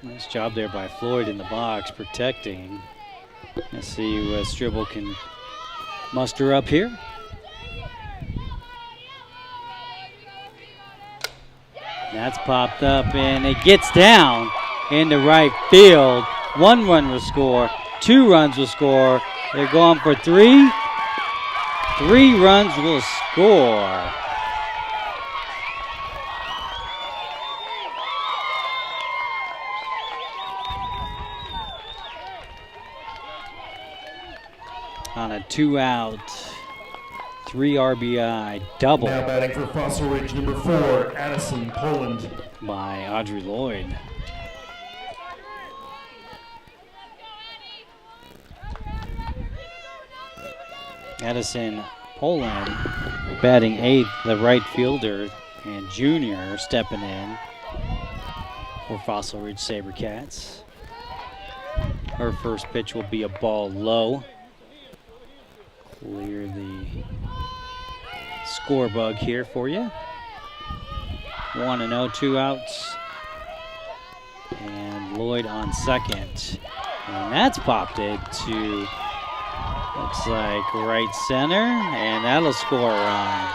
[SPEAKER 2] Nice job there by Floyd in the box, protecting. Let's see what Stribble can muster up here. That's popped up, and it gets down into right field. 1 run will score, 2 runs will score. They're going for 3. 3 runs will score. On a 2-out, 3 RBI double.
[SPEAKER 1] Now batting for Fossil Ridge number 4, Addison Poland.
[SPEAKER 2] By Audrey Lloyd. Addison Poland batting 8th, the right fielder, and junior stepping in for Fossil Ridge Sabercats. Her first pitch will be a ball low. Clear the score bug here for you. 1-0, 2 outs. And Lloyd on second. And that's popped into, looks like right center. And that'll score a run.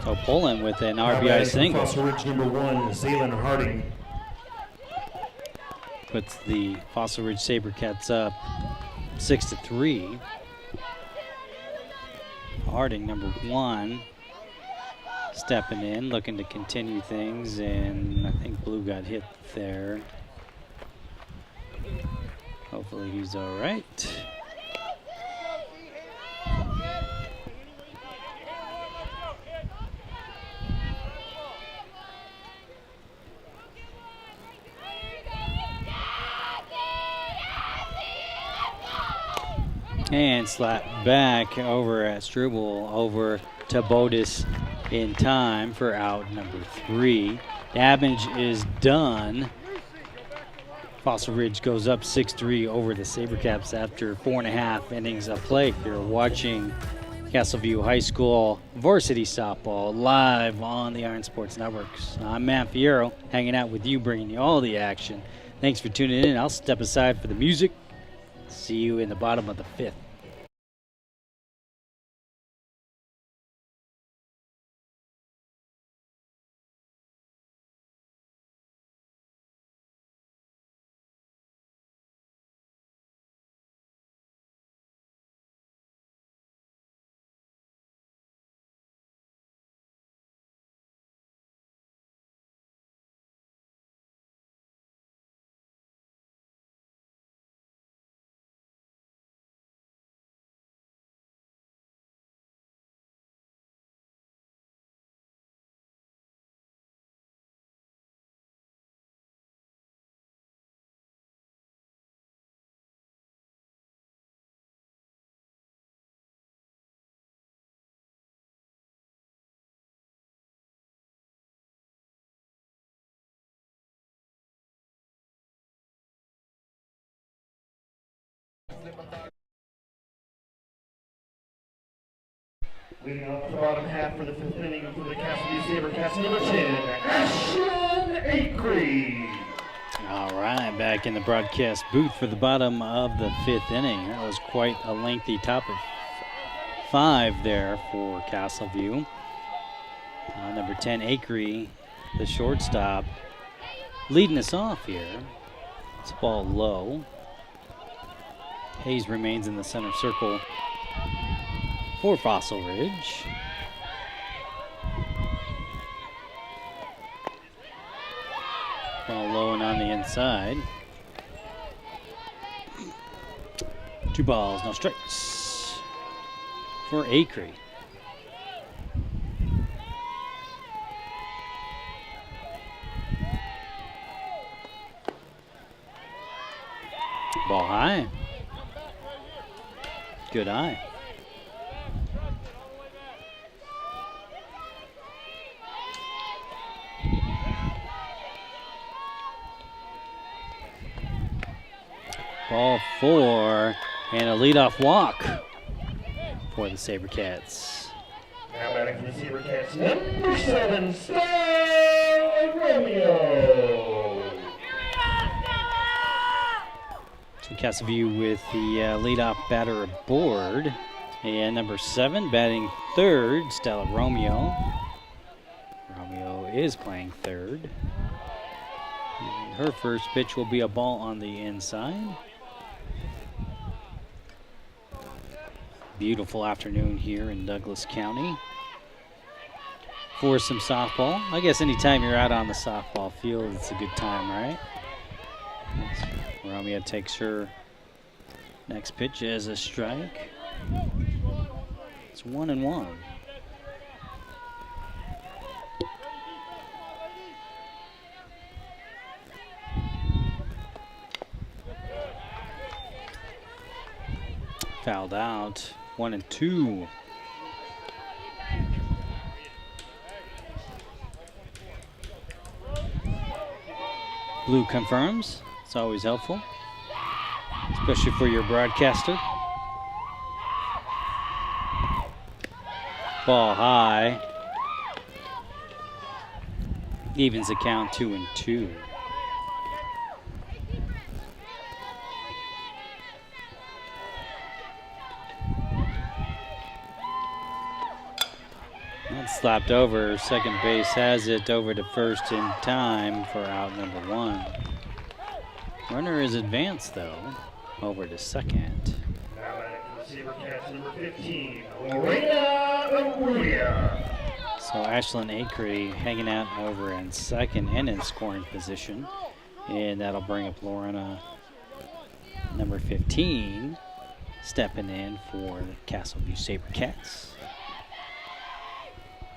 [SPEAKER 2] So Poland with an RBI single.
[SPEAKER 1] Fossil Ridge number 1, Zaylin Harding.
[SPEAKER 2] Puts the Fossil Ridge Sabercats up 6-3. Harding, number 1, stepping in, looking to continue things, and I think Blue got hit there. Hopefully he's all right. And slap back over at Struble, over to Bodis in time for out number 3. Damage is done. Fossil Ridge goes up 6-3 over the Sabercats after 4.5 innings of play. You're watching Castleview High School varsity softball live on the Iron Sports Networks. I'm Matt Fierro, hanging out with you, bringing you all the action. Thanks for tuning in. I'll step aside for the music. See you in the bottom of the 5th.
[SPEAKER 1] Leading off the bottom half for the fifth inning for the Castle Sabercats, number 10, Ashton Acree.
[SPEAKER 2] All right, back in the broadcast booth for the bottom of the fifth inning. That was quite a lengthy top of 5 there for Castleview. Number 10, Acree, the shortstop, leading us off here. It's ball low. Hayes remains in the center circle for Fossil Ridge. Ball low and on the inside. 2 balls, no strikes for Acree. Ball high. Good eye. Ball 4 and a leadoff walk for the Sabercats.
[SPEAKER 1] Now batting for the Sabercats, number 7, Star Romeo.
[SPEAKER 2] So Castleview with the leadoff batter aboard. And number 7 batting third, Stella Romeo. Romeo is playing third. And her first pitch will be a ball on the inside. Beautiful afternoon here in Douglas County for some softball. I guess anytime you're out on the softball field, it's a good time, right? Romeo takes her next pitch as a strike. It's 1-1. Fouled out. 1-2. Blue confirms. It's always helpful, especially for your broadcaster. Ball high. Evens the count 2-2. That's slapped over. Second base has it over to first in time for out number 1. Runner is advanced though, over to second.
[SPEAKER 1] Now batting for the Sabercats, number 15, Lorena Arulia.
[SPEAKER 2] So Ashlyn Acree hanging out over in second and in scoring position. And that'll bring up Lorena, number 15, stepping in for the Castleview Sabercats.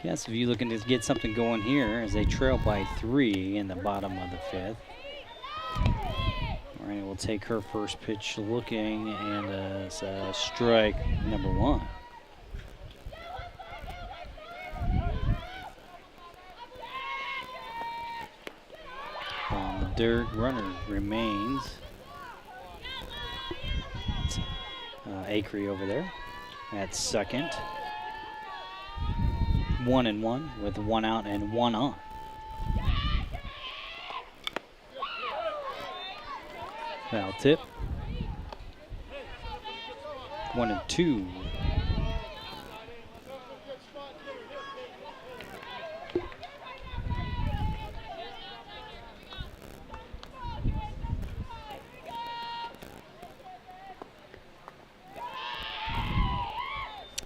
[SPEAKER 2] Castleview looking to get something going here as they trail by 3 in the bottom of the 5th. Lorena will take her first pitch looking, and it's a strike number 1. On the dirt, runner remains. It's, Acree over there at second. 1-1 with 1 out and 1 on. Foul tip. 1-2.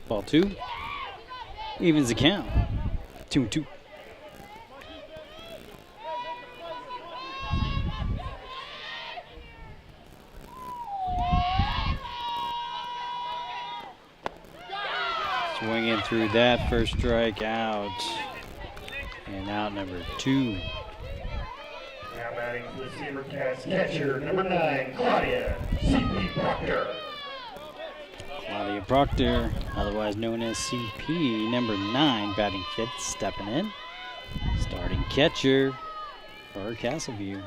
[SPEAKER 2] Ball 2. Evens the count. 2-2. Swinging through that, first strike out. And out number 2.
[SPEAKER 1] Now batting for the Sabercats, catcher, number 9, Claudia C.P. Proctor.
[SPEAKER 2] Claudia Proctor, otherwise known as CP, number 9, batting 5th, stepping in. Starting catcher for Castleview.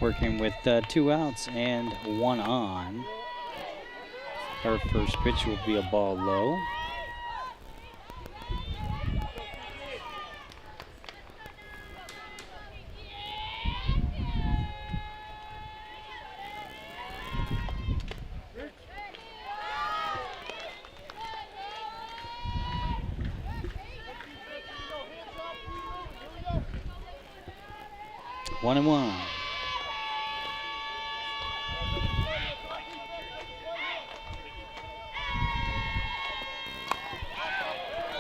[SPEAKER 2] Working with 2 outs and 1 on. Our first pitch will be a ball low. One and one.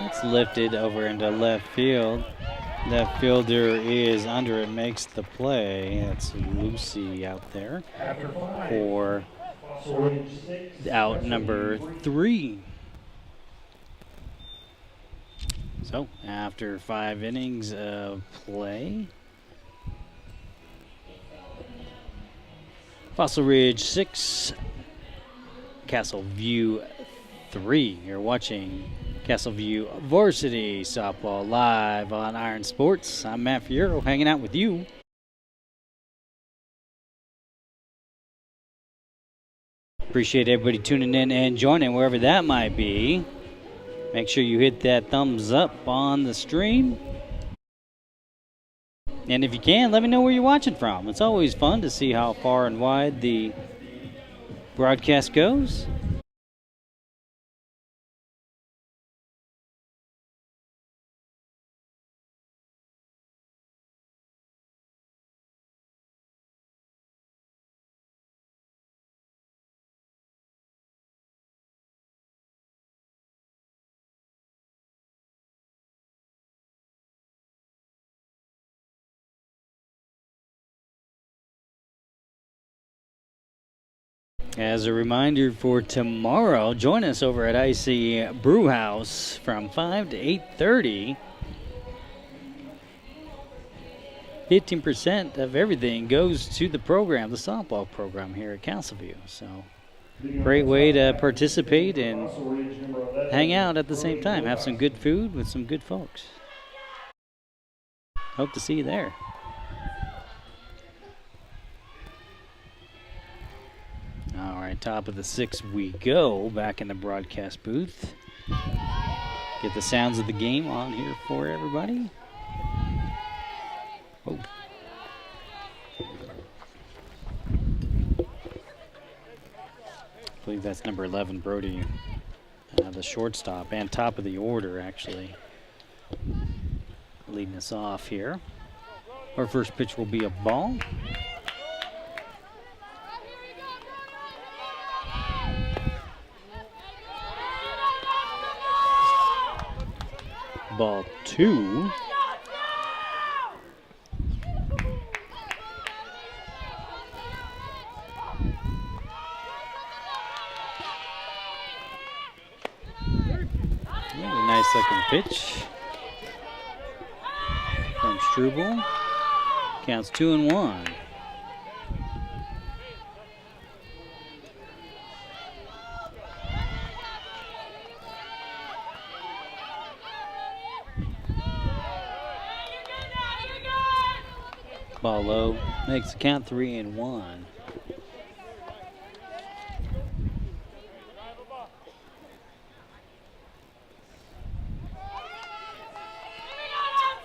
[SPEAKER 2] It's lifted over into left field. Left fielder is under it, makes the play. That's Lucy out there for out number 3. So after 5 innings of play, Fossil Ridge 6, Castle View 3. You're watching Castle View Varsity Softball live on Iron Sports. I'm Matt Fierro hanging out with you. Appreciate everybody tuning in and joining wherever that might be. Make sure you hit that thumbs up on the stream. And if you can, let me know where you're watching from. It's always fun to see how far and wide the broadcast goes. As a reminder for tomorrow, join us over at Icy Brew House from 5 to 8:30. 15% of everything goes to the program, the softball program here at Castleview. So, great way to participate and hang out at the same time. Have some good food with some good folks. Hope to see you there. All right, top of the 6th we go, back in the broadcast booth. Get the sounds of the game on here for everybody. Oh. I believe that's number 11, Brody, the shortstop, and top of the order, actually, leading us off here. Our first pitch will be a ball. Ball 2. A nice looking pitch from Struble. Counts 2-1. Ball low, makes the count 3-1.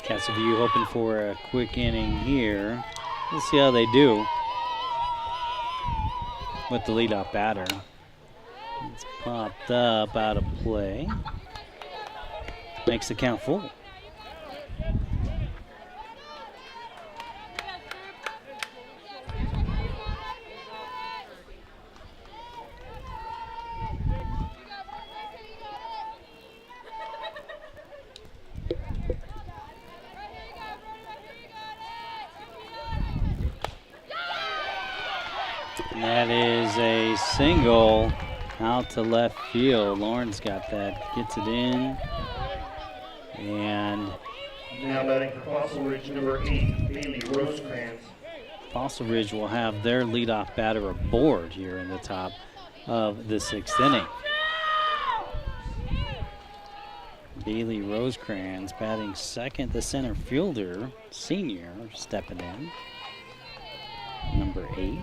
[SPEAKER 2] Castleview hoping for a quick inning here. Let's see how they do with the leadoff batter. It's popped up out of play. Makes the count full. And that is a single out to left field. Lauren's got that, gets it in. And
[SPEAKER 1] now batting for Fossil Ridge, number 8, Bailey Rosecrans.
[SPEAKER 2] Fossil Ridge will have their leadoff batter aboard here in the top of the 6th inning. Bailey Rosecrans batting second, the center fielder, senior, stepping in, number 8.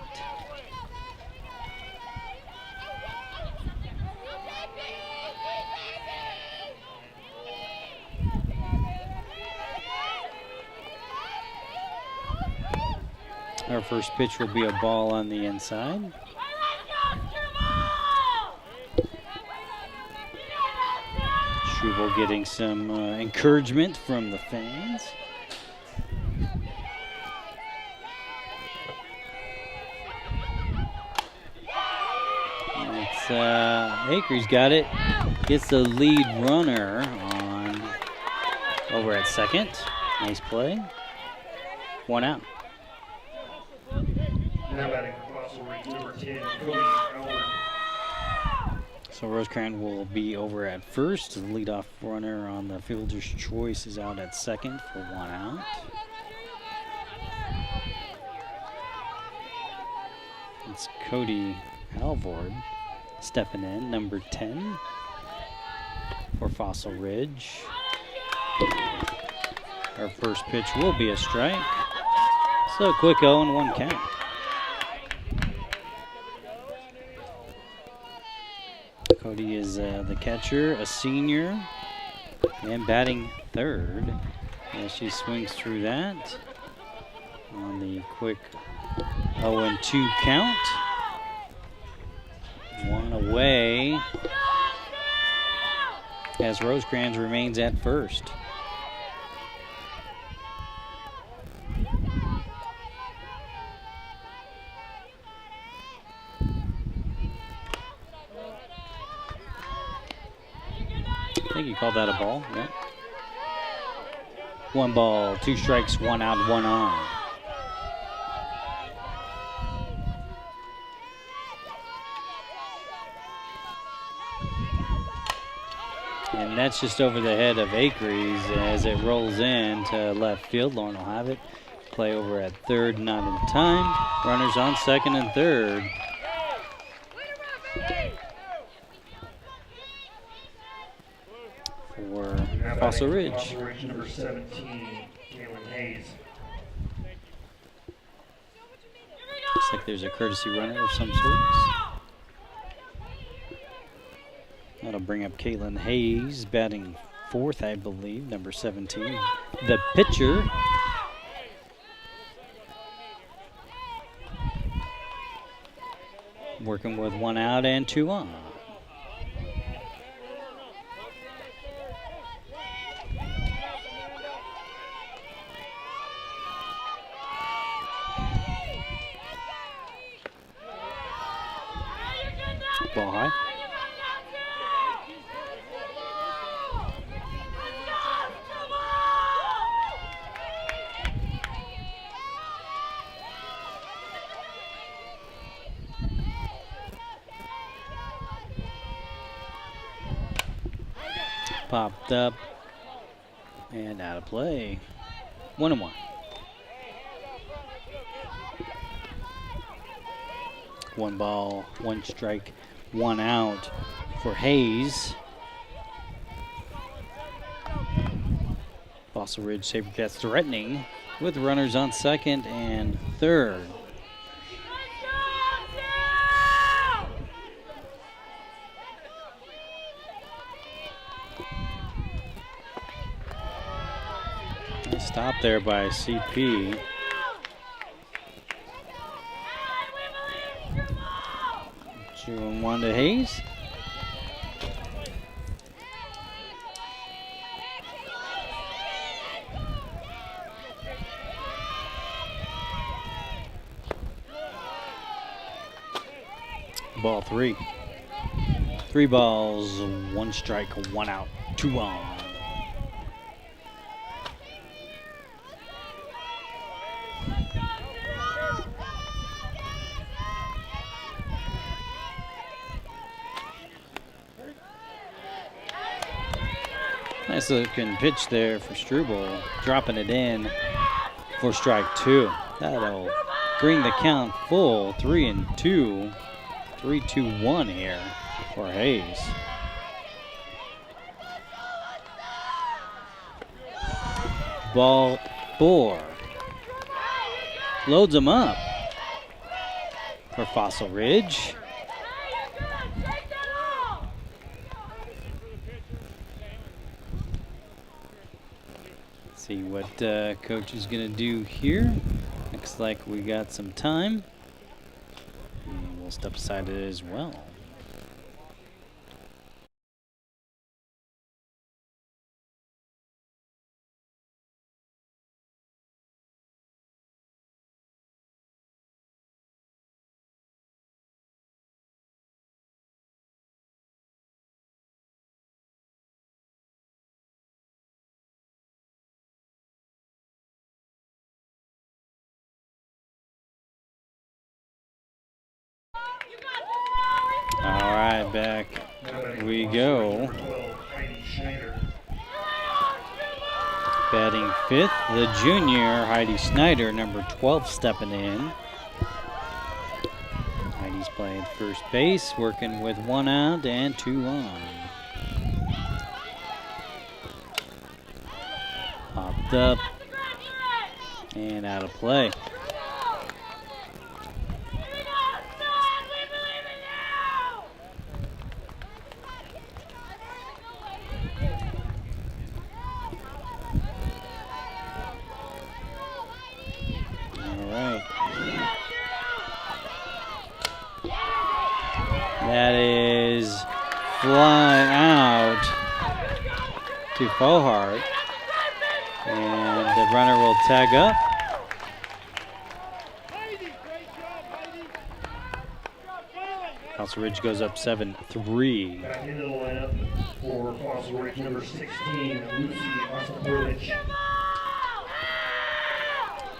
[SPEAKER 2] Our first pitch will be a ball on the inside. Struble getting some encouragement from the fans. It's Acres got it. Gets the lead runner on over at second. Nice play. 1 out.
[SPEAKER 1] Now batting for Fossil Ridge, number 10, Cody Howard.
[SPEAKER 2] So Rosecrans will be over at first. The leadoff runner on the fielder's choice is out at second for 1 out. It's Cody Halvord stepping in, number 10 for Fossil Ridge. Our first pitch will be a strike. So a quick 0-1 count. Cody is the catcher, a senior, and batting third as she swings through that on the quick 0-2 count. 1 away as Rosecrans remains at first. I think you called that a ball. Yeah. 1 ball, 2 strikes, 1 out, 1 on. And that's just over the head of Acres as it rolls in to left field. Lauren will have it. Play over at third, not in time. Runners on second and third. For Fossil Ridge.
[SPEAKER 1] Fossil Ridge, number 17, Kaylin Hayes.
[SPEAKER 2] Looks like there's a courtesy runner of some sorts. That'll bring up Caitlin Hayes, batting fourth, I believe, number 17. The pitcher. Working with 1 out and 2 on. Ball high. Popped up and out of play. 1-1. One ball, 1 strike, 1 out for Hayes. Fossil Ridge Sabercats threatening with runners on second and third. Nice stop there by CP. Showing 1 to Hayes. Ball 3. 3 balls, 1 strike, 1 out, 2 on. Nice looking pitch there for Struble, dropping it in for strike 2. That'll bring the count full, 3-2. 3-2-1 here for Hayes. Ball 4. Loads them up for Fossil Ridge. See what coach is going to do here. Looks like we got some time. And we'll step aside it as well. All right, back we go. Batting fifth, the junior Heidi Snyder, number 12, stepping in. Heidi's playing first base, working with 1 out and 2 on. Popped up and out of play. That is flying out to Fohart, and the runner will tag up. Fossil Ridge goes up 7-3.
[SPEAKER 1] Back into the lineup for Fossil Ridge, number 16, Lucy Osapovich.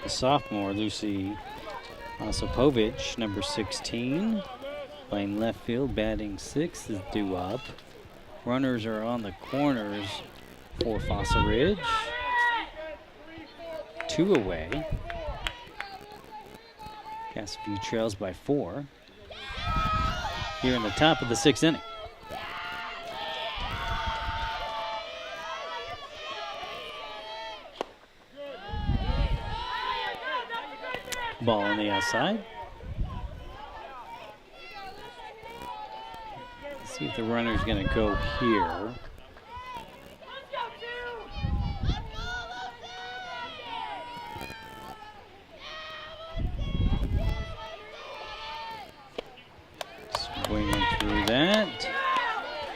[SPEAKER 2] The sophomore, Lucy Osapovich, number 16. Playing left field, batting sixth is due up. Runners are on the corners for Fossil Ridge. 2 away. Castleview trails by 4. Here in the top of the 6th inning. Ball on the outside. See if the runner's going to go here. Swinging through that.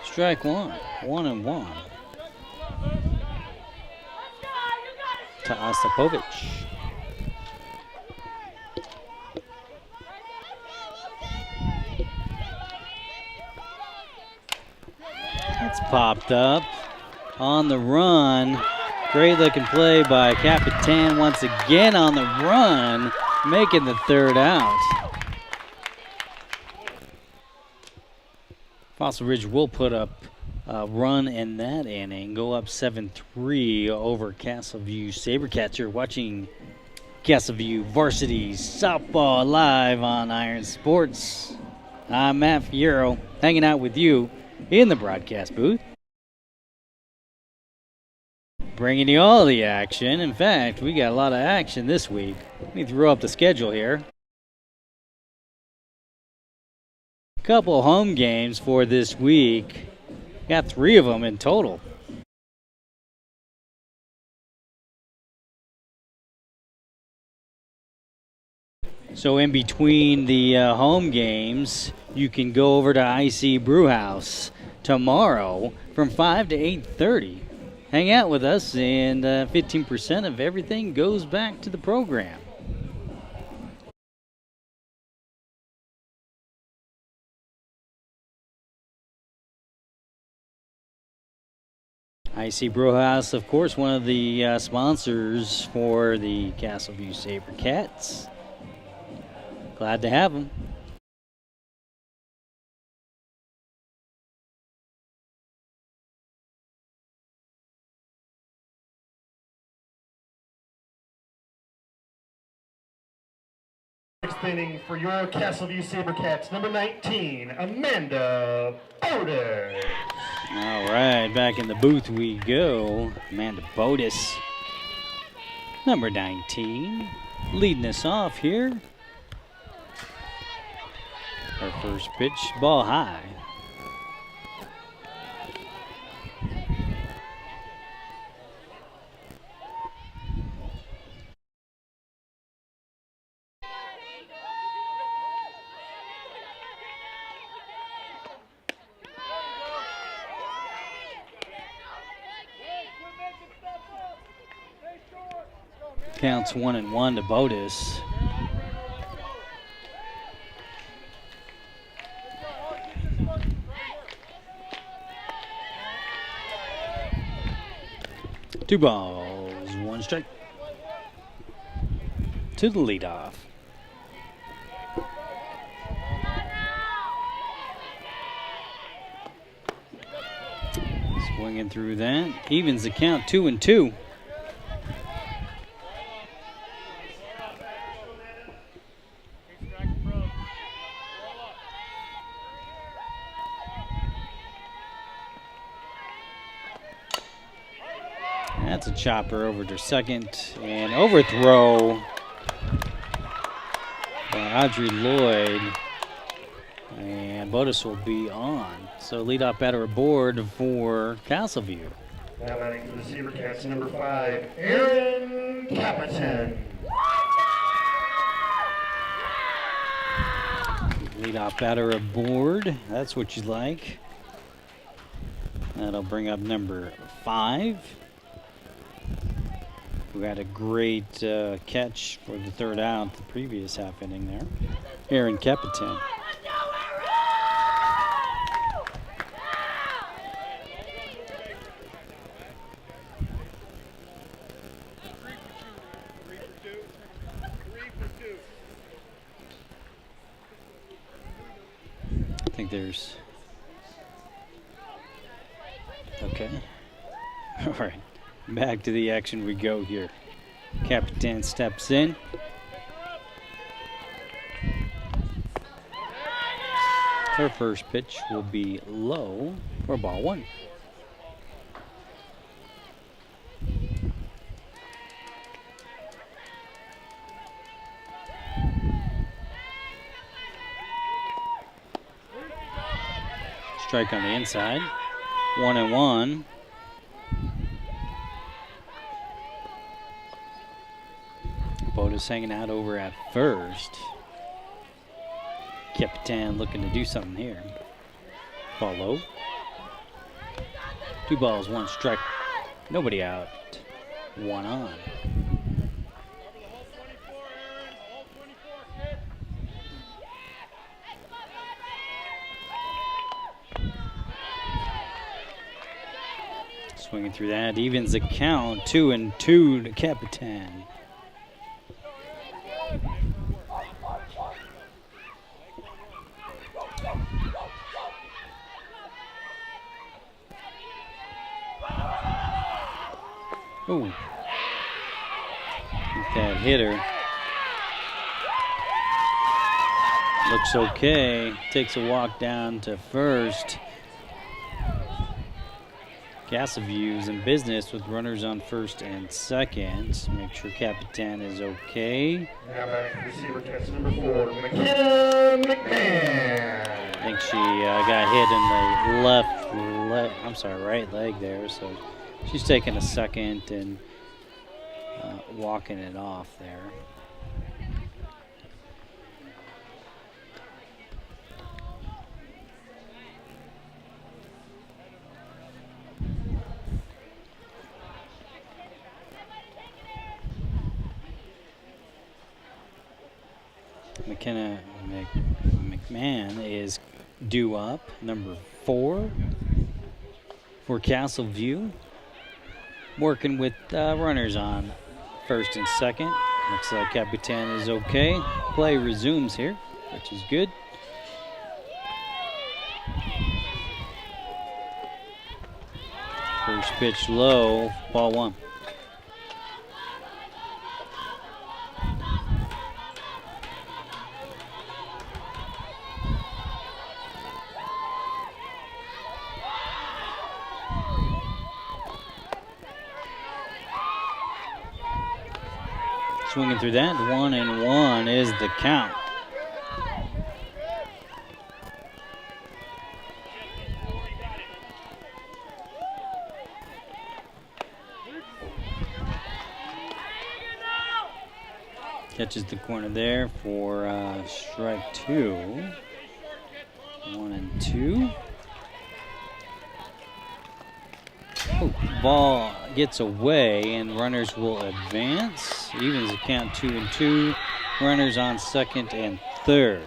[SPEAKER 2] Strike 1. 1-1. To Osapovich. That's popped up on the run. Great looking play by Capitan once again on the run, making the 3rd out. Fossil Ridge will put up a run in that inning, go up 7-3 over Castleview Sabercats. You're watching Castleview Varsity Softball live on Iron Sports. I'm Matt Fierro, hanging out with you in the broadcast booth, bringing you all the action. In fact, we got a lot of action this week. Let me throw up the schedule here. Couple home games for this week. Got 3 of them in total. So in between the home games, you can go over to IC Brewhouse tomorrow from 5 to 8:30. Hang out with us, and 15% of everything goes back to the program. IC Brewhouse, of course, one of the sponsors for the Castleview Sabercats. Glad to have them.
[SPEAKER 1] Sixth inning for your Castleview Sabercats, number 19, Amanda Bodas.
[SPEAKER 2] All right, back in the booth we go. Amanda Bodas, number 19, leading us off here. Our first pitch, ball high. Counts 1-1 to Botus. Two balls, one strike. To the leadoff. Swinging through that. Evens the count, 2-2. That's a chopper over to second, and overthrow by Audrey Lloyd, and Botus will be on. So leadoff batter aboard for Castleview.
[SPEAKER 1] Now batting for the Sabercats, number 5, Aaron Capitan.
[SPEAKER 2] Leadoff batter aboard. That's what you like. That'll bring up number 5. Who had a great catch for the third out the previous half inning there. Aaron Capitan. I think there's... Okay. All right. Back to the action we go here. Capitan steps in. Her first pitch will be low for ball 1. Strike on the inside. 1-1. Botus hanging out over at first. Capitan looking to do something here. Ball low. 2 balls, 1 strike. Nobody out. 1 on. Swinging through that. Evens the count. 2-2 to Capitan. Ooh. That hitter looks okay. Takes a walk down to first. Castleview's in business with runners on first and second. Make sure Capitan is okay.
[SPEAKER 1] Now back to the Sabercats, number 4, McKenna McMahon.
[SPEAKER 2] I think she got hit in the right leg there, so she's taking a second and walking it off there. McKenna McMahon is due up, number 4 for Castleview. Working with runners on first and second. Looks like Capitan is okay. Play resumes here, which is good. First pitch low, ball 1. Swinging through that, 1-1 is the count. Catches the corner there for strike 2. 1-2. Oh, ball gets away, and runners will advance. Evens the count 2-2. Runners on second and third.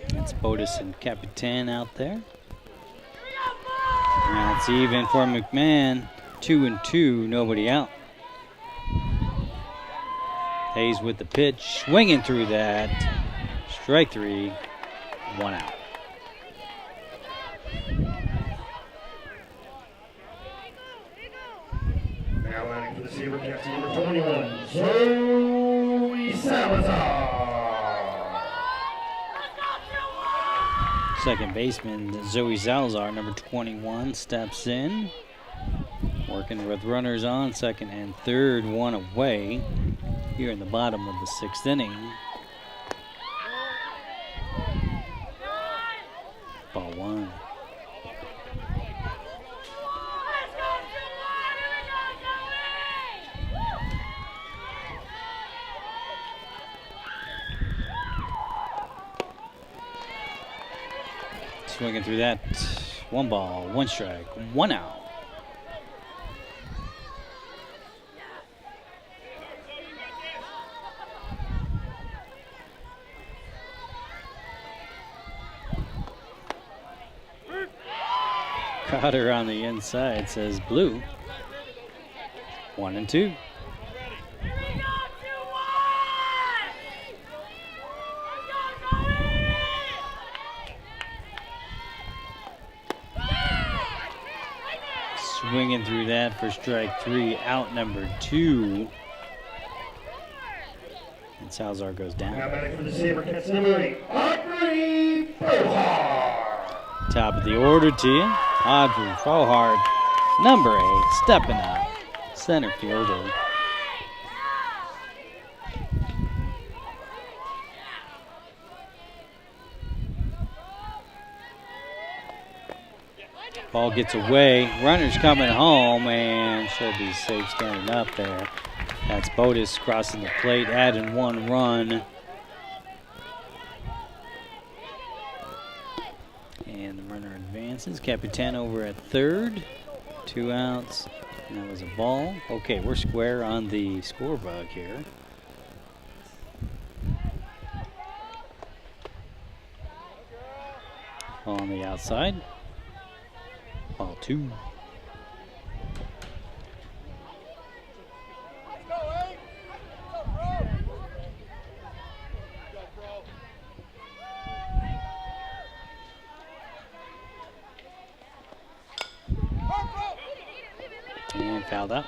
[SPEAKER 2] It's Botus and Capitan out there. Now it's even for McMahon. 2-2, nobody out. Hayes with the pitch, swinging through that. Strike 3, 1 out.
[SPEAKER 1] Now lining for the Sabercats, number 21, Zoe Salazar.
[SPEAKER 2] Second baseman Zoe Salazar, number 21, steps in. Working with runners on second and third, one away. Here in the bottom of the sixth inning. Ball 1. Swinging through that. 1 ball, 1 strike, 1 out. Cotter on the inside says blue. 1-2. Swinging through that for strike 3, out number 2. And Salazar goes down.
[SPEAKER 1] Now batting for the Sabercats, number 8, Audrey Bohar.
[SPEAKER 2] Top of the order to you, Audrey Frohart, number 8, stepping up, center fielder. Ball gets away, runners coming home, and should be safe standing up there. That's Botus crossing the plate, adding 1 run. And the runner advances. Capitan over at third. 2 outs. And that was a ball. Okay, we're square on the scorebook here. Ball on the outside. Ball 2. And fouled out.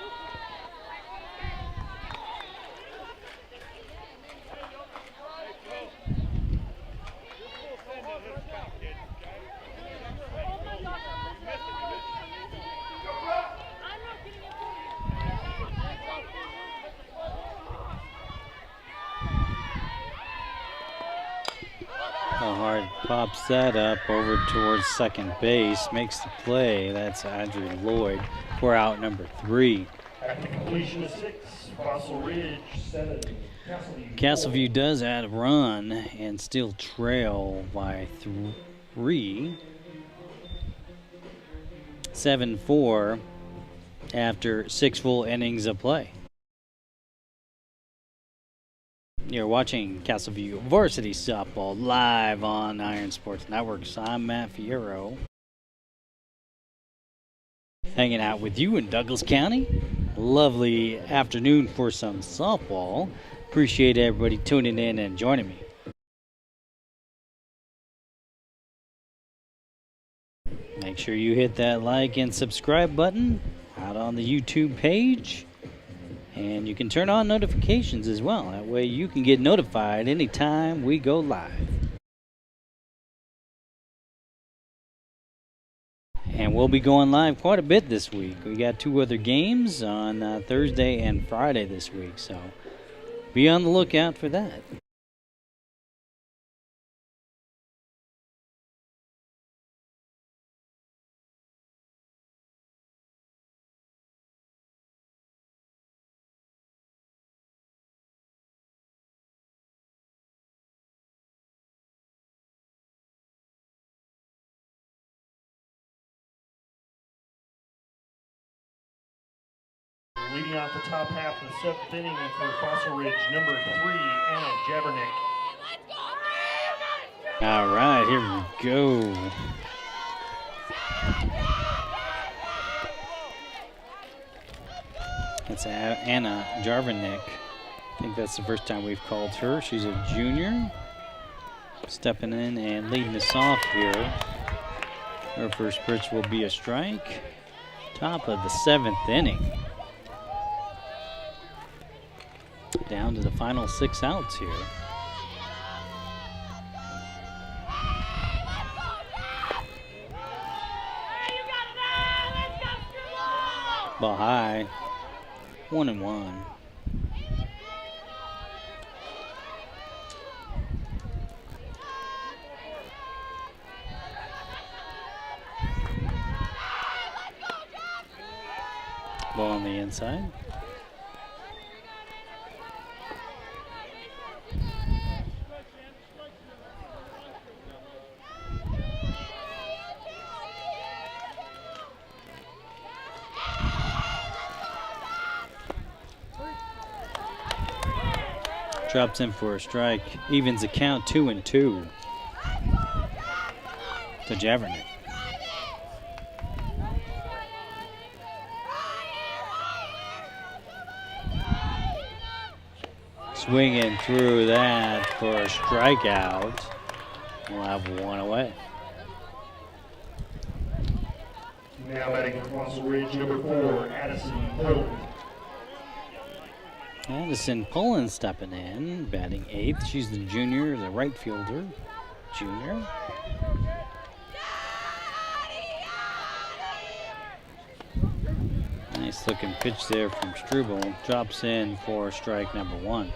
[SPEAKER 2] Hard pops that up over towards second base, makes the play. That's Audrey Lloyd for out number 3.
[SPEAKER 1] At the completion of 6, Fossil Ridge 7, Castleview.
[SPEAKER 2] Castleview does add a run and still trail by 3. 7-4 after 6 full innings of play. You're watching Castleview Varsity Softball live on Iron Sports Networks. I'm Matt Fierro. Hanging out with you in Douglas County. Lovely afternoon for some softball. Appreciate everybody tuning in and joining me. Make sure you hit that like and subscribe button out on the YouTube page. And you can turn on notifications as well. That way you can get notified anytime we go live. And we'll be going live quite a bit this week. We got 2 other games on Thursday and Friday this week. So be on the lookout for that.
[SPEAKER 1] Leading off the top half of the 7th inning for Fossil Ridge, number 3, Anna Javernick.
[SPEAKER 2] All right, here we go. That's Anna Jarvinick. I think that's the first time we've called her. She's a junior. Stepping in and leading us off here. Her first pitch will be a strike. Top of the 7th inning. Down to the final 6 outs here. Ball high. 1-1. Ball on the inside. Drops in for a strike. Evens the count 2-2 to Javernick. Swinging through that for a strikeout. We'll have one away.
[SPEAKER 1] Now batting for Fossil Ridge, number 4, Addison Poland.
[SPEAKER 2] Addison Pullen stepping in, batting 8th. She's the junior, the right fielder. Junior. Nice looking pitch there from Struble. Drops in for strike number 1.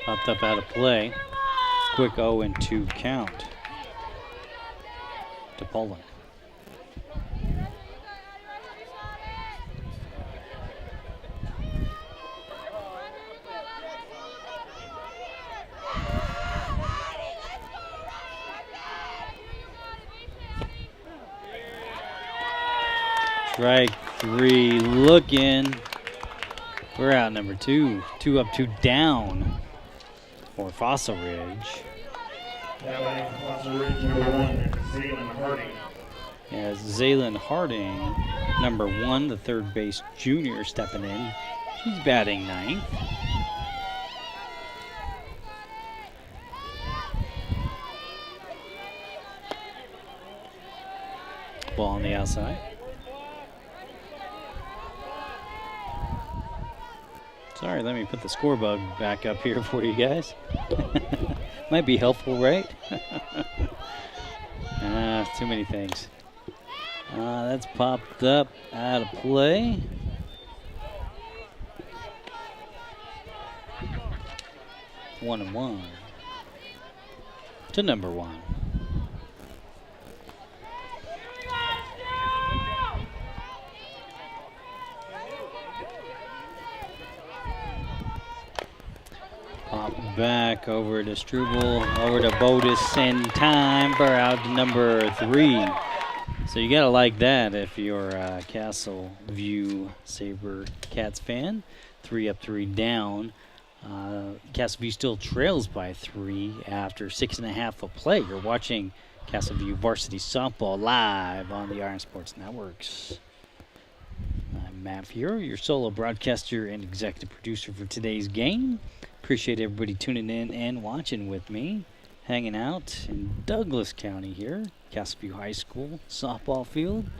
[SPEAKER 2] Popped up out of play. Quick 0-2 count to Poland. Strike 3 looking. We're out number 2. 2 up, 2 down for Fossil Ridge.
[SPEAKER 1] Now batting for Fossil Ridge, number 1, Zaylin Harding.
[SPEAKER 2] As Zaylin Harding, number 1, the third base junior, stepping in. She's batting 9th. Ball on the outside. Sorry, let me put the score bug back up here for you guys. Might be helpful, right? Too many things. That's popped up out of play. One and one to number 1. Pop back over to Struble, over to Bodis, and time for out number 3. So you gotta like that if you're a Castle View Sabercats fan. 3 up, 3 down. Castle View still trails by 3 after 6.5 of play. You're watching Castle View Varsity Softball live on the Iron Sports Networks. I'm Matt Fiero, your solo broadcaster and executive producer for today's game. Appreciate everybody tuning in and watching with me. Hanging out in Douglas County here, Castle View High School softball field.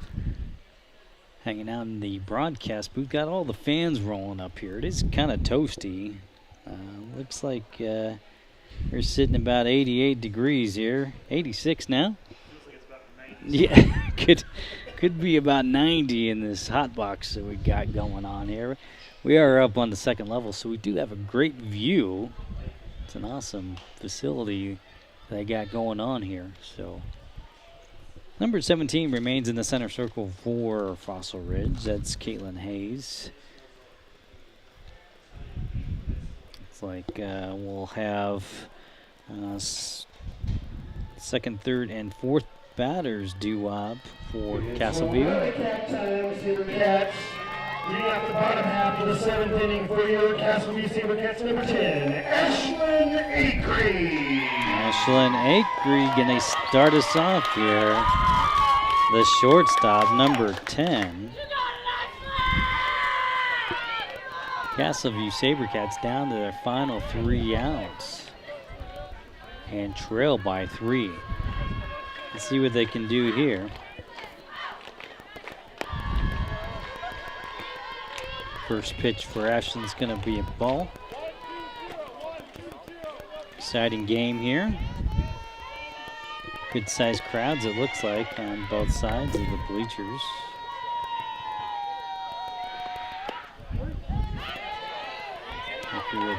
[SPEAKER 2] Hanging out in the broadcast booth. Got all the fans rolling up here. It is kind of toasty. Looks like we're sitting about 88 degrees here. 86 now.
[SPEAKER 1] Feels like it's about 90.
[SPEAKER 2] Yeah, could be about 90 in this hot box that we got going on here. We are up on the second level, so we do have a great view. It's an awesome facility they got going on here. So number 17 remains in the center circle for Fossil Ridge. That's Caitlin Hayes. Looks like we'll have second, third, and fourth batters due up for Castleview.
[SPEAKER 1] Sabercats. Leading out the bottom half of the seventh inning for your Castleview Sabercats, number 10, Ashlyn Acree.
[SPEAKER 2] Ashlyn Acree gonna start us off here. The shortstop, number 10. Castleview Sabercats down to their final 3 outs and trail by 3. Let's see what they can do here. First pitch for Ashlyn's gonna be a ball. Exciting game here. Good sized crowds, it looks like, on both sides of the bleachers. If we would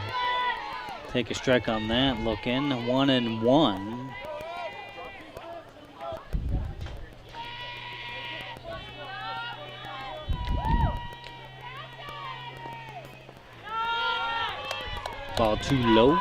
[SPEAKER 2] take a strike on that, look in, 1-1. Ball too low.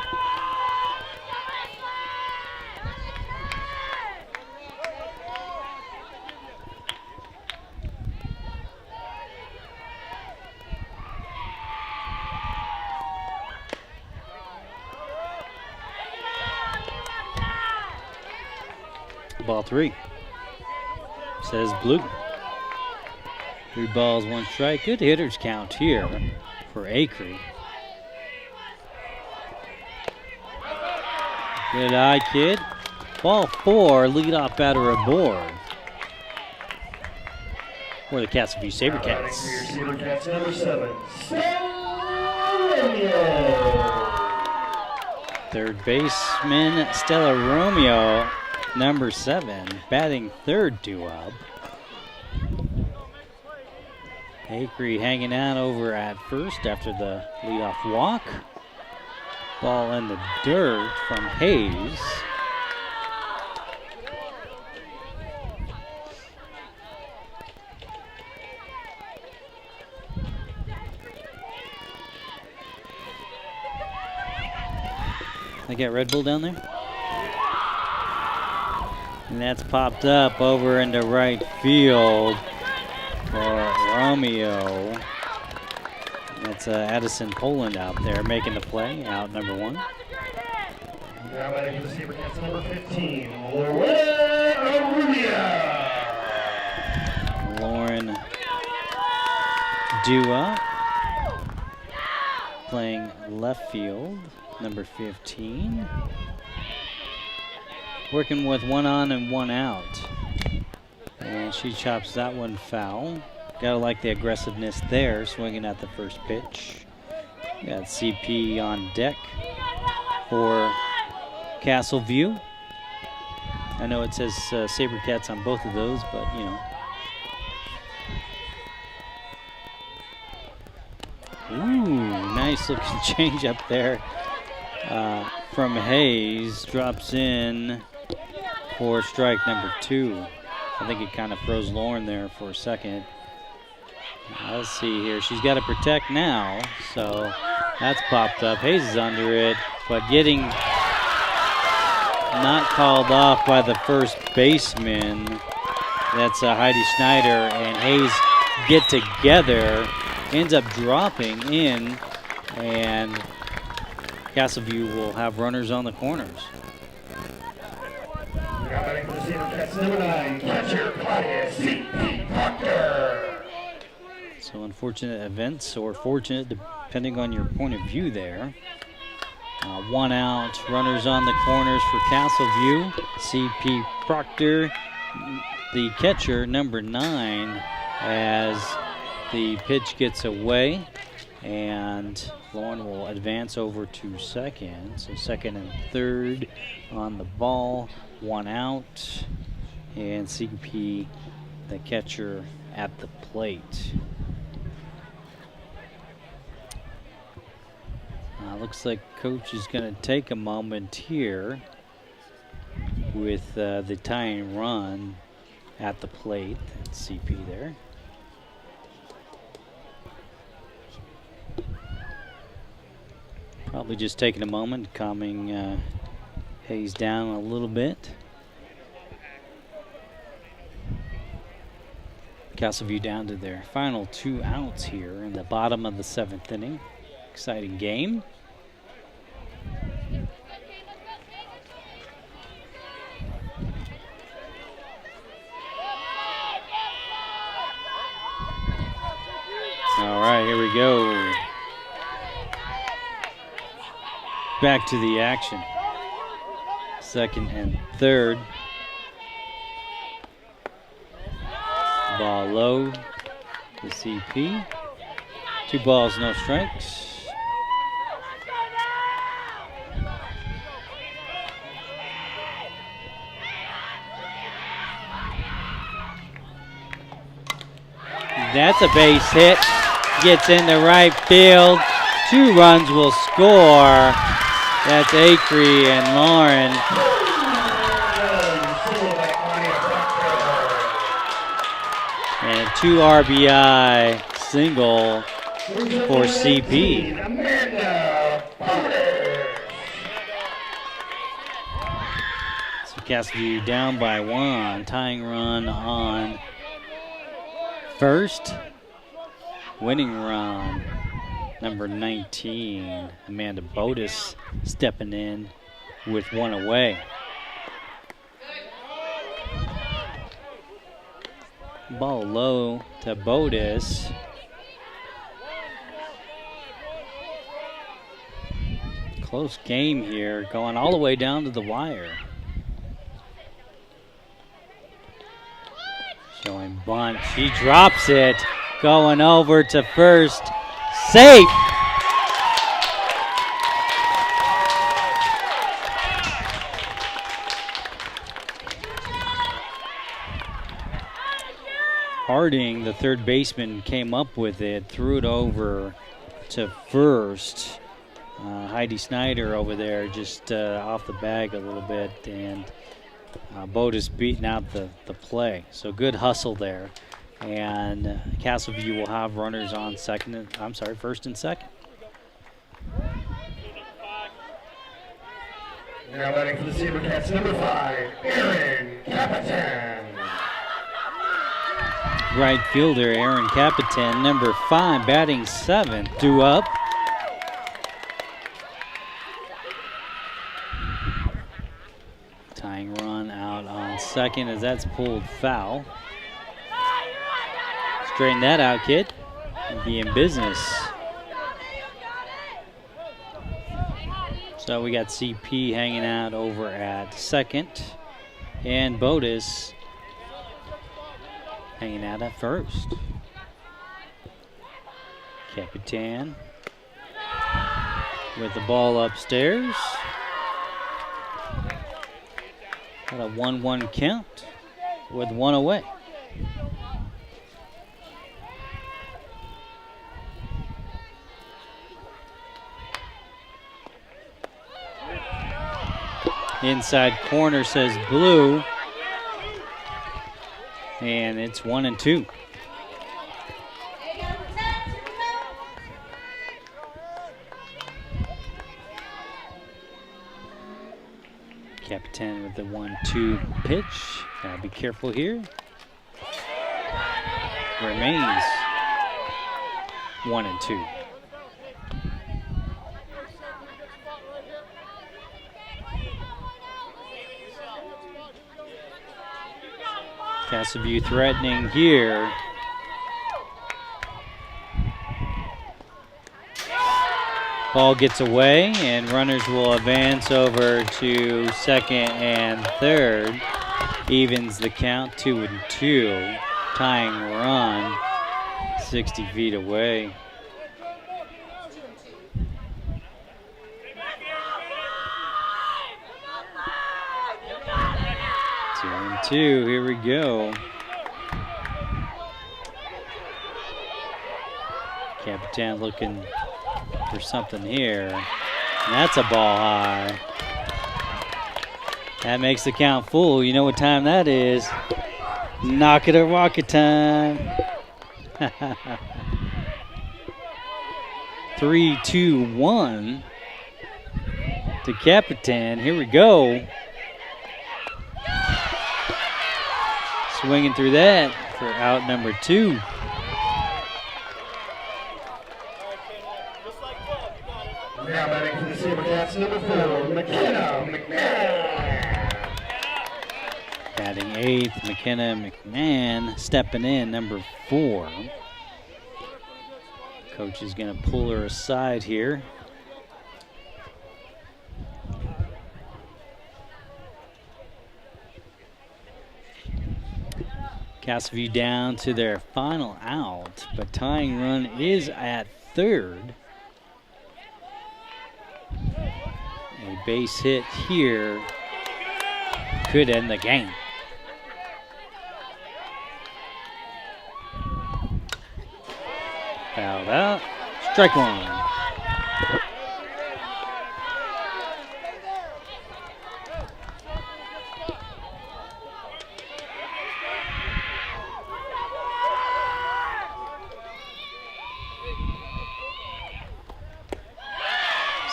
[SPEAKER 2] Ball 3. Says Blue. 3 balls, 1 strike. Good hitters count here for Acree. Good eye, kid. Ball 4, leadoff batter aboard for the Castleview Sabercats.
[SPEAKER 1] Sabercats, number 7, Stella Romeo.
[SPEAKER 2] Third baseman, Stella Romeo, number 7, batting third due up. Acree hanging out over at first after the leadoff walk. Ball in the dirt from Hayes. I got Red Bull down there. And that's popped up over into right field for Romeo. That's Addison Poland out there making the play, out number 1.
[SPEAKER 1] Now batting for the Sabercats, number 15, Lauren Arrubia.
[SPEAKER 2] Lauren Dua playing left field, number 15. Working with 1 on and 1 out. And she chops that one foul. Gotta like the aggressiveness there, swinging at the first pitch. Got CP on deck for Castleview. I know it says Sabercats on both of those, but you know. Ooh, nice looking change up there from Hayes. Drops in for strike number 2. I think it kind of froze Lauren there for a second. Let's see here. She's got to protect now, so that's popped up. Hayes is under it, but getting not called off by the first baseman. That's Heidi Schneider and Hayes get together. Ends up dropping in, and Castleview will have runners on the corners.
[SPEAKER 1] Now batting for the Sabercats, number 9, catcher Claudia C.P. Proctor.
[SPEAKER 2] So unfortunate events, or fortunate depending on your point of view there. 1 out, runners on the corners for Castleview. C.P. Proctor, the catcher, number 9, as the pitch gets away, and Lauren will advance over to second. So second and third on the ball, 1 out, and C.P., the catcher, at the plate. Looks like coach is going to take a moment here with the tying run at the plate. That's CP there. Probably just taking a moment, calming Hayes down a little bit. Castleview down to their final 2 outs here in the bottom of the 7th inning. Exciting game. All right, here we go. Back to the action. 2nd and 3rd. Ball low to CP. 2 balls, no strikes. That's a base hit. Gets into right field. 2 runs will score. That's Acree and Lauren. And 2 RBI single for CP. So Castleview down by 1. Tying run on first. Winning run, number 19, Amanda Bodis stepping in with 1 away. Ball low to Bodis. Close game here, going all the way down to the wire. Showing bunt, she drops it. Going over to first, safe. Harding, the third baseman, came up with it, threw it over to first. Heidi Snyder over there just off the bag a little bit, and Bodis beating out the play. So good hustle there. And Castleview will have runners on first and second.
[SPEAKER 1] Now batting for the Sabercats, number 5, Aaron Capitan.
[SPEAKER 2] Right fielder Aaron Capitan, number 5, batting 7th, due up. Tying run out on second as that's pulled foul. Straighten that out, kid. Be in business. So we got CP hanging out over at second, and Bodis hanging out at first. Capitan with the ball upstairs. Got a 1-1 count with 1 away. Inside corner says blue. And it's 1-2. Capitan with the 1-2 pitch. Gotta be careful here. Remains 1-2. Castleview threatening here. Ball gets away, and runners will advance over to second and third. Evens the count, 2-2. Tying run, 60 feet away. Two, here we go. Capitan looking for something here. And that's a ball high. That makes the count full. You know what time that is. Knock it or walk it time. 3-2-1. to Capitan. Here we go. Swinging through that for out number 2.
[SPEAKER 1] Now batting for the Sabercats, number 4, McKenna.
[SPEAKER 2] Batting 8th, McKenna McMahon. Stepping in, number 4. Coach is going to pull her aside here. Castleview down to their final out, but tying run is at 3rd. A base hit here could end the game. Fouled out. Strike 1.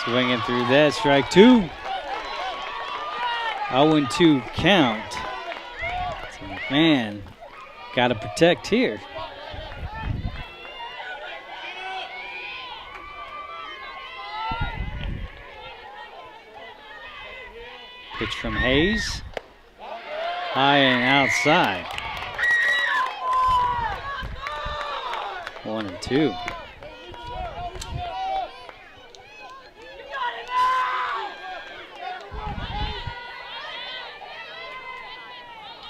[SPEAKER 2] Swinging through that, strike 2. 0-2 count. So McMahon got to protect here. Pitch from Hayes. High and outside. 1-2.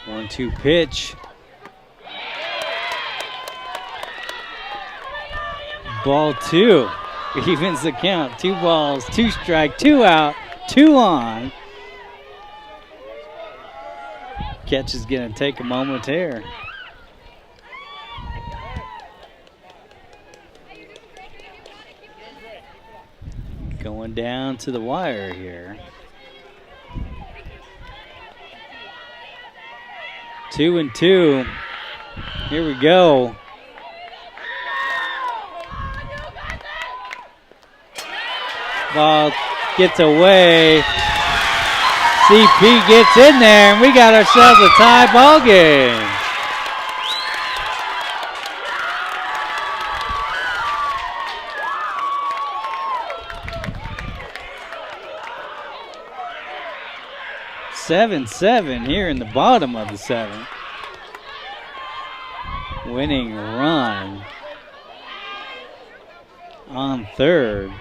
[SPEAKER 2] One-two pitch. Ball 2. Evens the count. 2 balls, 2 strike, 2 out, 2 on. Catch is going to take a moment here. Going down to the wire here. 2-2. Here we go. Ball gets away. CP gets in there, and we got ourselves a tie ball game. Seven here in the bottom of the 7th. Winning run on 3rd.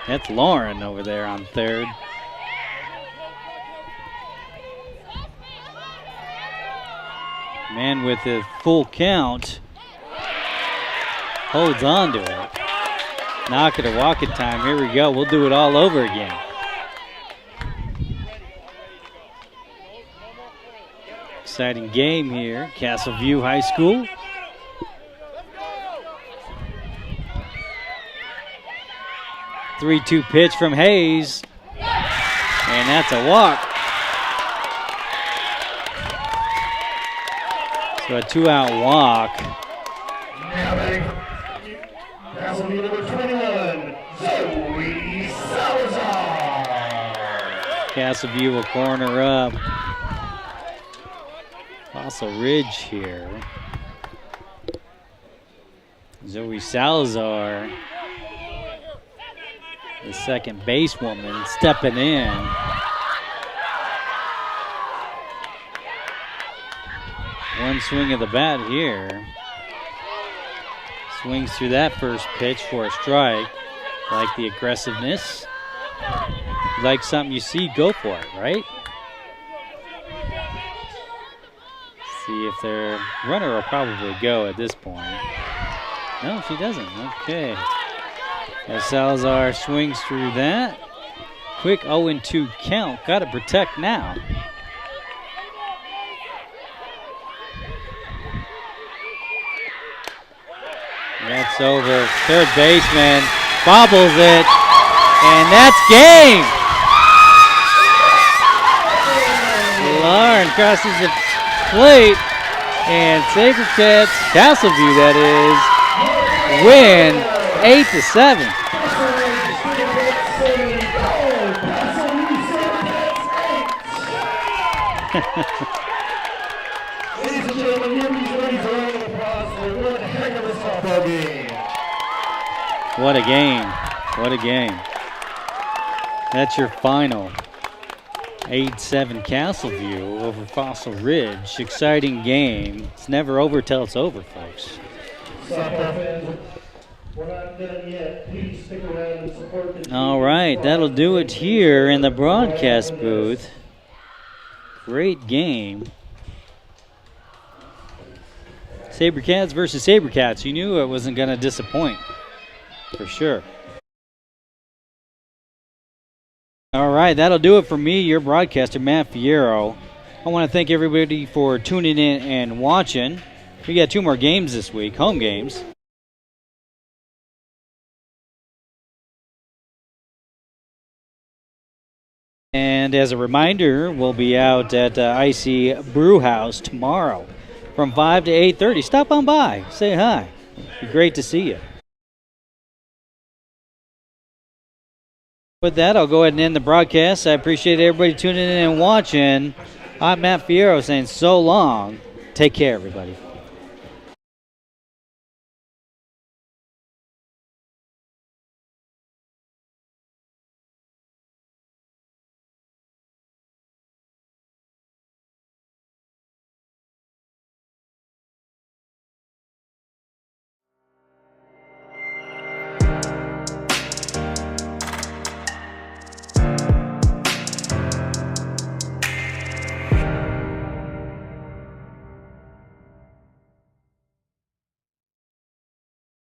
[SPEAKER 2] That's Lauren over there on 3rd. Man with a full count holds on to it. Knock it or walk it time. Here we go. We'll do it all over again. Exciting game here. Castleview High School. Three-two pitch from Hayes. And that's a walk. So a 2-out walk.
[SPEAKER 1] Castleview number 21, Zoe Salazar.
[SPEAKER 2] Castleview will corner up. Fossil Ridge here. Zoe Salazar, the second base woman, stepping in. One swing of the bat here. Swings through that first pitch for a strike. Like the aggressiveness. Like something you see, go for it, right? See if their runner will probably go at this point. No, she doesn't. Okay. As Salazar swings through that. Quick 0-2 count. Got to protect now. That's over. Third baseman bobbles it, and that's game. Lauren crosses the plate, and Sabercats, Castleview that is, win 8-7.
[SPEAKER 1] Ladies and gentlemen, give these ladies a round of applause for one heck of a softball game.
[SPEAKER 2] What a game. What a game. That's your final. 8-7 Castleview over Fossil Ridge. Exciting game. It's never over till it's over, folks.
[SPEAKER 1] Softball fans, we're not done yet. Please stick around and support the
[SPEAKER 2] All right, that'll do it here in the broadcast booth. Great game. Sabercats versus Sabercats. You knew it wasn't going to disappoint, for sure. All right, that'll do it for me, your broadcaster, Matt Fierro. I want to thank everybody for tuning in and watching. We got 2 more games this week, home games. And as a reminder, we'll be out at Icy Brew House tomorrow from 5 to 8:30. Stop on by, say hi. It'd be great to see you. With that, I'll go ahead and end the broadcast. I appreciate everybody tuning in and watching. I'm Matt Fierro saying so long. Take care, everybody.